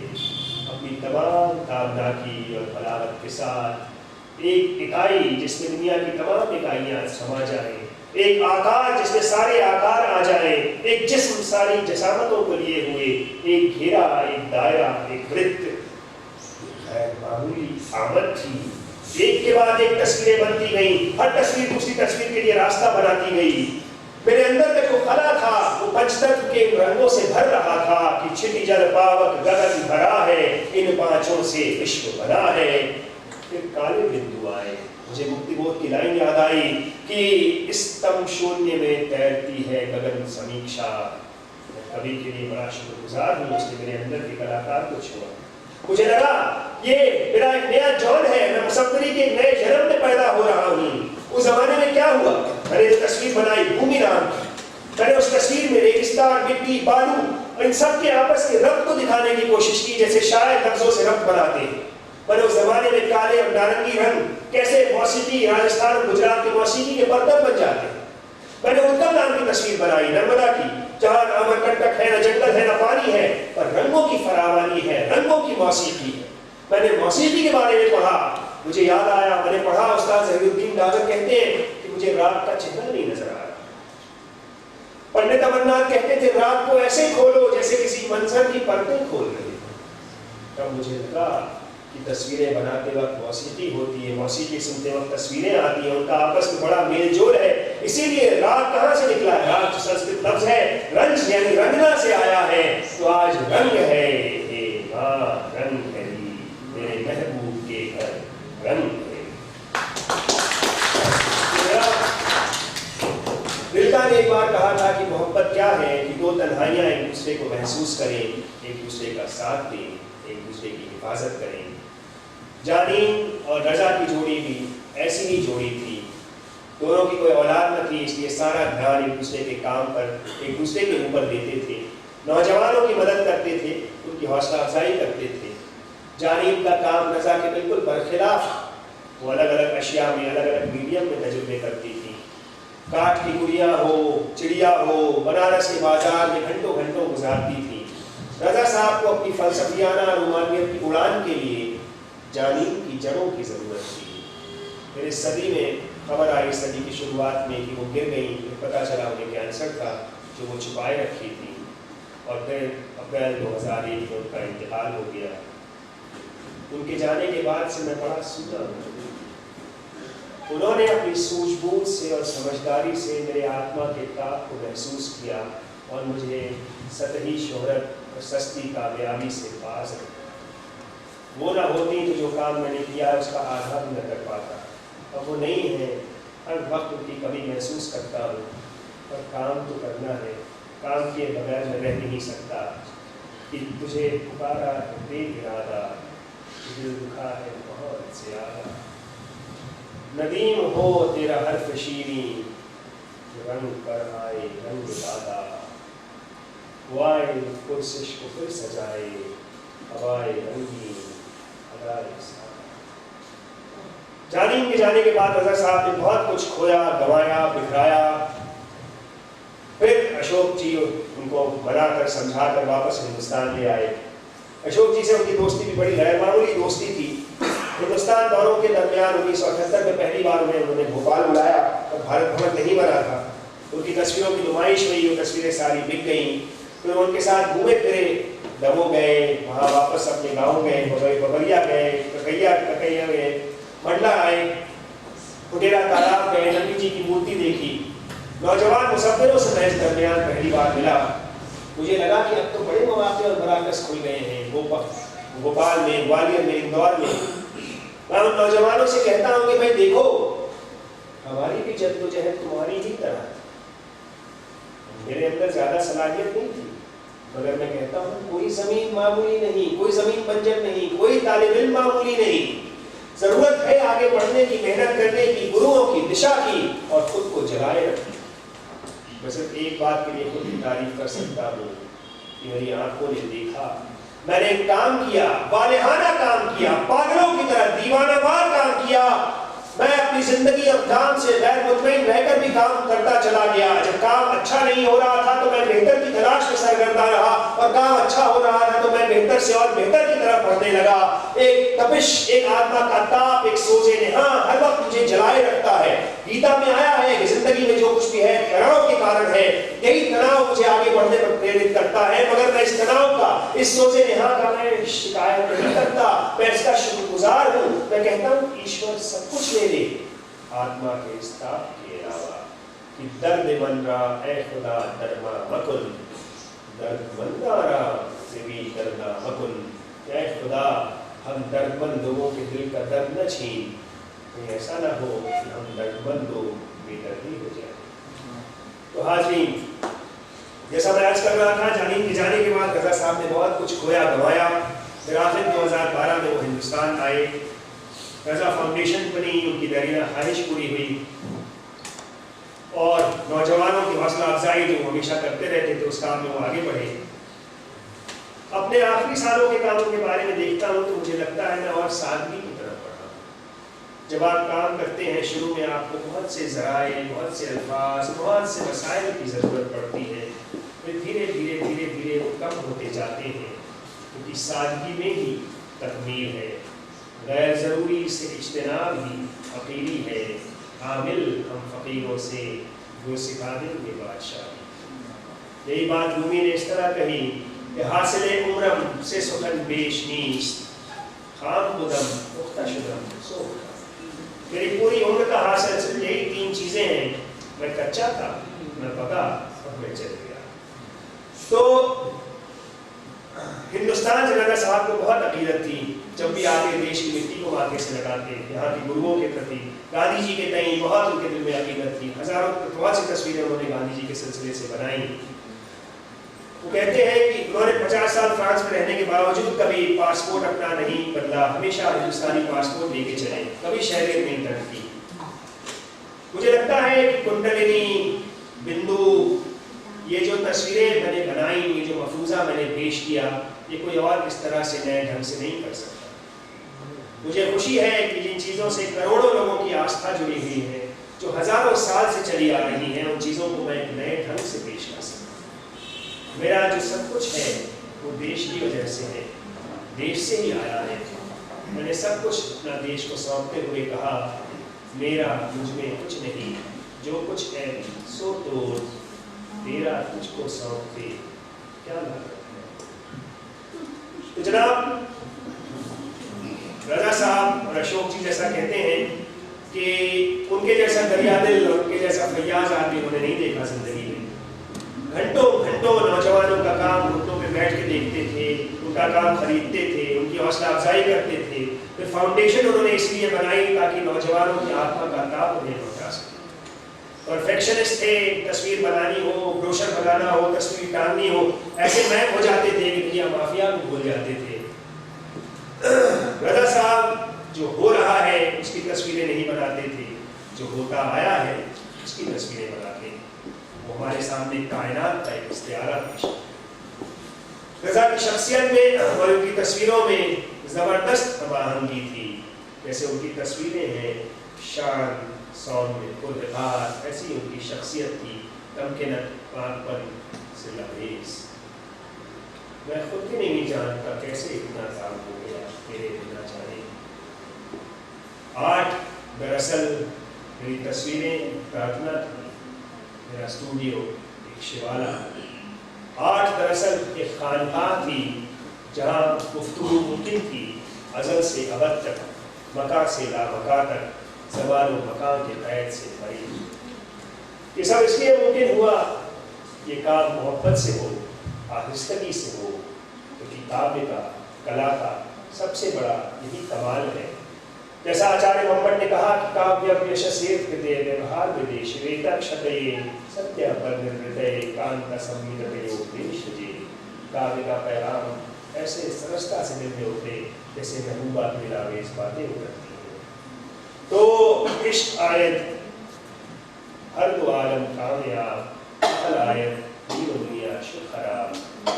अपनी तमाम ताबनाकी और बलागत के साथ। एक इकाई जिसमें दुनिया की तमाम इकाइयाँ समा जाएं, एक आकार जिसमें सारे आकार आ जाएं, एक जिस्म सारी जसामतों को लिए हुए, एक घेरा, एक दायरा, एक वृत्त। गैर मामूली आमद थी। एक के बाद एक तस्वीरें बनती गईं, हर तस्वीर दूसरी तस्वीर के लिए रास्ता बनाती गई। मेरे अंदर का जो खला था वो पंचतत्व के रंगों से भर रहा था कि छिटी जल पावक गगन भरा है, इन पांचों से विश्व बना है। फिर काले बिंदु आए, मुझे मुक्तिबोध की लाइन याद आई कि इस तम शून्य में तैरती है गगन समीक्षा। मैं कवि के लिए बड़ा शुक्रगुजार हूँ, उसने मेरे अंदर के कलाकार को छुआ। मुझे लगा ये मेरा एक नया जॉन है, मैं मुसव्विरी के नए जन्म में पैदा हो रहा हूँ। उस जमाने में क्या हुआ, मैंने जो तस्वीर बनाई भूमि राम की, मैंने उस तस्वीर में रेगिस्तान, मिट्टी, बालू और इन सब के आपस के रब्त को दिखाने की कोशिश की, जैसे शायर लफ्जों से रब्त बनाते हैं। मैंने उस जमाने में काले और नारंगी रंग कैसे मौसीकी, राजस्थान और गुजरात की मौसीकी के बर्तन बन जाते हैं। मैंने उत्तम नाम की तस्वीर बनाई नर्मदा की, जहाँ न अमरकंटक है, न जंगल है, न पानी है, पर रंगों की फरावानी है, रंगों की मौसीकी है। मैंने मौसीकी के बारे में पढ़ा, मुझे याद आया, मैंने पढ़ा उस्ताद ज़हीरुद्दीन डागर कहते हैं कि मुझे राग का चेहरा नहीं नजर आ रहा। पंडित अमरनाथ कहते थे राग को ऐसे खोलो जैसे किसी मंजर की परतें खोल रहे। तब मुझे लगा कि तस्वीरें बनाते वक्त मौसीकी होती है, मौसीकी सुनते वक्त तस्वीरें आती हैं, उनका आपस में बड़ा मेल जोल है। इसीलिए राग कहाँ से निकला है? राग संस्कृत लफ्ज है, रंज यानी रंगना से आया है। तो आज रंग है, हे माँ रंग है, मेरे महबूब के घर रंग है। दिलका ने एक बार कहा था कि मोहब्बत क्या है कि दो तन्हाइयाँ एक दूसरे को महसूस करें, एक दूसरे का साथ दें, एक दूसरे की हिफाजत करें। जानीन और रजा की जोड़ी भी ऐसी ही जोड़ी थी। दोनों की कोई औलाद न थी, इसलिए सारा ध्यान एक दूसरे के काम पर, एक दूसरे के ऊपर देते थे। नौजवानों की मदद करते थे, उनकी हौसला अफजाई करते थे। जानीन का काम रजा के बिल्कुल बरखिलाफ, वो अलग अलग अशिया में, अलग अलग मीडियम में तजुर्बे करती थी। काठ की गुड़िया हो, चिड़िया हो, बनारस के बाजार में घंटों घंटों गुजारती थी। रजा साहब को अपनी फलसफियाना रूमानियत की उड़ान के लिए जानीन की जड़ों की ज़रूरत थी। फिर इस सदी में खबर आई, सदी की शुरुआत में, कि वो गिर गई। फिर पता चला उन्हें कैंसर था जो वो छुपाए रखी थी, और फिर अप्रैल 2001 में उनका इंतकाल हो गया। उनके जाने के बाद से मैं बड़ा सूझा हूँ। उन्होंने अपनी सूझबूझ से और समझदारी से मेरे आत्मा के ताप को महसूस किया और मुझे सतही शोहरत और सस्ती कामयाबी से पास रखा। वो ना होती तो जो काम मैंने किया उसका आधा भी न कर पाता। अब वो नहीं है, हर वक्त उनकी कमी महसूस करता हूँ, पर काम तो करना है, काम किए बगैर मैं रह नहीं सकता। कि तुझे पुकारा है बेइरादा, दिल दुखा है बहुत ज़्यादा। नदीम हो तेरा हर्फ शीरी, रंग पर आए रंग दादा। वाए पुरसिश को फिर सजाए, हवाए रंगी अदाए सादा। जानीन के जाने के बाद रजा साहब ने बहुत कुछ खोया, गंवाया, बिखराया। फिर अशोक जी उनको मनाकर समझाकर वापस हिंदुस्तान ले आए। अशोक जी से उनकी दोस्ती भी बड़ी गैर मामूली दोस्ती थी। हिंदुस्तान दौरों के दरमियान 1978 में पहली बार उन्होंने भोपाल बुलाया और भारत भवन नहीं बना था। उनकी तस्वीरों की नुमाइश हुई, वो तस्वीरें सारी बिक गईं। फिर उनके साथ घूमे फिरे, दमोह गए, वहाँ वापस अपने गाँव गए, बबरिया गए, ककैया गए, मंडला आए, फुटेरा तालाब गए, नंदी जी की मूर्ति देखी। नौजवान मुसव्विरों से मैं इस दरमियान पहली बार मिला। मुझे लगा कि अब तो बड़े मौके और मराकज़ खुल गए हैं भोपाल में, ग्वालियर में, इंदौर में। मैं उन नौजवानों से कहता हूँ कि भाई देखो, हमारी भी जद्दोजहद तुम्हारी ही तरह। मेरे अंदर ज़्यादा सलाहियत नहीं थी, मगर मैं कहता हूँ कोई ज़मीन मामूली नहीं, कोई ज़मीन बंजर नहीं, कोई तालिब इल्म मामूली नहीं। ज़रूरत है आगे बढ़ने की, मेहनत करने की, गुरुओं की, दिशा की, और खुद को जलाए रखने। मैं सिर्फ एक बात के लिए खुद की तारीफ कर सकता हूँ कि मेरी आंखों ने देखा, मैंने एक काम किया, वालेहाना काम किया, पागलों की तरह दीवानावार काम किया। मैं अपनी जिंदगी अब काम से गैर मुतमईन रहकर भी काम करता चला गया। जब काम अच्छा नहीं हो रहा था तो मैं बेहतर की तलाश में सरगर्दा रहा, और काम अच्छा हो रहा था तो मैं बेहतर से और बेहतर की तरफ बढ़ने लगा। एक तपिश, एक आत्मा का ताप, एक सोचे नेहा हर वक्त मुझे जलाए रखता है। गीता में आया है कि जिंदगी में जो कुछ भी है तनाव के कारण है। यही तनाव मुझे आगे बढ़ने पर प्रेरित करता है, मगर मैं इस तनाव का, इस सोचे नेहा का मैं शिकायत नहीं करता, मैं इसका शुक्रगुजार हूँ। मैं कहता हूँ ईश्वर सब कुछ ले ले आत्मा के इस ताप के अलावा। कि दर्द मन रहा ऐ खुदा दरमा मकुन, दर्द मंदारा से भी दर्दा मकुन। ऐ खुदा हम दर्दमंद लोगों के दिल का दर्द न छीन, कहीं ऐसा ना हो कि हम दर्दमंद लोग बेदर्दी हो जाए। तो हाज़रीन, जैसा मैं अर्ज कर रहा था, जाने के बाद रजा साहब ने बहुत कुछ खोया गंवाया, फिर आखिर 2012 में वो हिंदुस्तान आए, रजा फाउंडेशन बनी, उनकी दरीना ख्वाहिश पूरी हुई और नौजवानों की हौसला अफजाई जो हमेशा करते रहते थे उस काम में वो आगे बढ़े। अपने आखिरी सालों के कामों के बारे में देखता हूँ तो मुझे लगता है मैं और सादगी की तरफ बढ़ा। जब आप काम करते हैं शुरू में आपको बहुत से ज़राए, बहुत से अल्फाज, बहुत से वसाइल की ज़रूरत पड़ती है, फिर धीरे धीरे वो कम होते जाते हैं, क्योंकि सादगी में ही तकमील है। गैर ज़रूरी से इज्तिनाब ही फ़कीरी है, आमिल हम फ़कीरों से जो सिखा देंगे बादशाह। यही बात रूमी ने इस तरह कही कि हासिले उम्रम से सुखन बेश नीस्त, खाम बुदम पुख्ता शुदम सो। मेरी पूरी उम्र का हासिल सिर्फ यही 3 चीज़ें हैं, मैं कच्चा था, मैं पका और मैं चल गया। तो हिंदुस्तान से रजा साहब को बहुत अकीदत थी, जब भी आते देश की मिट्टी को माथे से लगाते, यहाँ की गुरुओं के प्रति, गांधी जी के तई बहुत उनके दिल में अकीदत थी। हजारों बहुत सी तस्वीरें उन्होंने गांधी जी के सिलसिले से बनाई। वो कहते हैं कि उन्होंने 50 साल फ्रांस में रहने के बावजूद कभी पासपोर्ट अपना नहीं बदला, हमेशा हिंदुस्तानी पासपोर्ट लेके चले, कभी शहरियत नहीं तनकी। मुझे लगता है कि कुंडलिनी, बिंदु, ये जो तस्वीरें मैंने बनाई, ये जो मफरूज़ा मैंने पेश किया, ये कोई और इस तरह से नए ढंग से नहीं कर सकता। मुझे खुशी है कि जिन चीज़ों से करोड़ों लोगों की आस्था जुड़ी हुई है, जो हज़ारों साल से चली आ रही हैं, उन चीज़ों को मैं एक नए ढंग से पेश कर सकता हूँ। मेरा जो सब कुछ है वो देश की वजह से है, देश से ही आया है। मैंने सब कुछ अपना देश को सौंपते हुए कहा, मेरा मुझ में कुछ नहीं, जो कुछ है सो तो तेरा तुझको सौंपते क्या लागत है। तो जनाब रजा साहब और अशोक जी जैसा कहते हैं कि उनके जैसा दरियादिल और उनके जैसा फैयाज आदमी उन्होंने नहीं देखा जिंदगी में। घंटों घंटों नौजवानों का काम घुटनों पे बैठ के देखते थे, उनका काम खरीदते थे, उनकी हौसला अफजाई करते थे। फिर फाउंडेशन उन्होंने इसलिए बनाई ताकि नौजवानों की आत्मा का ताप उन्हें पहुंचा सके। परफेक्शनिस्ट थे, तस्वीर बनानी हो, ब्रोशर बनाना हो, तस्वीर टांगनी हो, ऐसे मैप हो जाते थे कि दुनिया माफिया को भूल जाते थे। रजा साहब जो हो रहा है उसकी तस्वीरें नहीं बनाते थे, जो होता आया है उसकी तस्वीरें बनाते हैं। वो हमारे सामने कायनात का एक इस्तिआरा पेश है। रजा की शख्सियत में और उनकी तस्वीरों में ज़बरदस्त तबाहंगी थी। जैसे उनकी तस्वीरें हैं शान सौम्य खुदगार, ऐसी उनकी शख्सियत थी, तमकिनत पाकपन से लबरेज। मैं खुद भी नहीं जानता कैसे इतना काम हो गया मेरे बिना जाने। आर्ट दरअसल मेरी तस्वीरें प्रार्थना थी, मेरा स्टूडियो एक शिवाला। आर्ट दरअसल एक खानकाह थी जहाँ गुफ्तगू मुमकिन थी, अज़ल से अबद तक, मका से लामका तक, ज़बान व मकान के कैद से परी। ये सब इसलिए मुमकिन हुआ, ये काम मोहब्बत से हो, आहिस्तगी से हो, तो किताब का, कला का सबसे बड़ा यही कमाल है। जैसा आचार्य मोहम्मद ने कहा कि काव्य व्यशसेत कृते व्यवहार विदेश वेदा क्षतये सत्य पर निर्वृतये कांता संमितयो देशजे। काव्य का पैगाम ऐसे सरसता से दिल में उतरे जैसे महबूबा की लावेज बातें उतरती हैं। तो इश्क आयत हर दो आलम कामयाब, अकल आयत तीनों दुनिया खराब।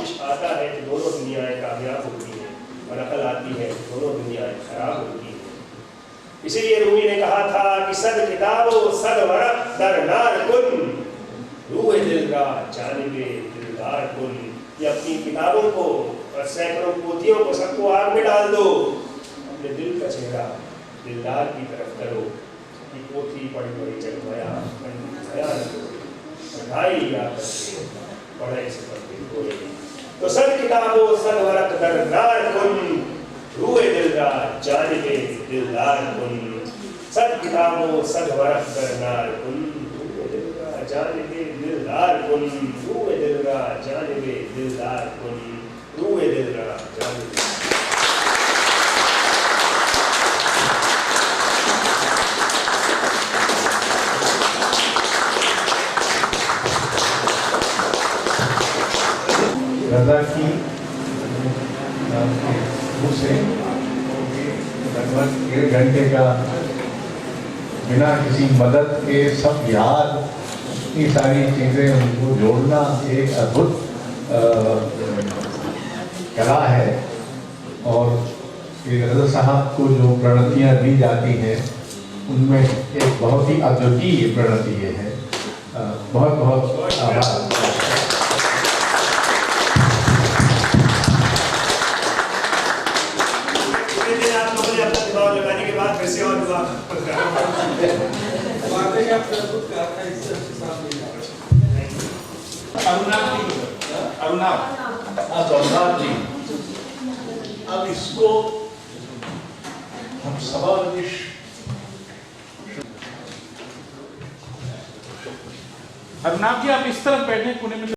इश्क आता है तो दोनों दुनियाएं कामयाब होती हैं और अकल आती है तो दोनों दुनियाएं खराब होती हैं। इसीलिए रूमी ने कहा था कि सद किताबो सद वरक दर नार कुन, रूह दिल का जानिबे दिलदार कुन। ये अपनी किताबों को और सैकड़ों पोथियों को सबको आग में डाल दो, अपने दिल का चेहरा दिलदार की तरफ करो। कि पोथी बड़ी बड़ी जगमया पढ़ाई या पढ़ाई से पढ़ते कोई। तो सद किताबो सद वरक दर नार कुन, रूह दिलदार जानिबे दिलदार कुन। सद किताबो सद वरक दर नार कुन, रूह दिलदार जानिबे दिलदार कुन। रूह दिलदार जानिबे दिलदार कुन, रूह दिलदार जानिबे। मुझसे लगभग 1.5 घंटे का बिना किसी मदद के सब याद, इतनी सारी चीज़ें उनको जोड़ना एक अद्भुत कला है। और ये रज़ा साहब को जो प्रणतियाँ दी जाती हैं उनमें एक बहुत ही अद्वितीय प्रणति ये है। बहुत बहुत आभार। आप लोगों ने अपना दिमाग लगाने के बाद वैसे और दिमाग अरुणाभ जी, अब इसको हम सभा अरुणाभ जी आप इस तरफ बैठे कोने में।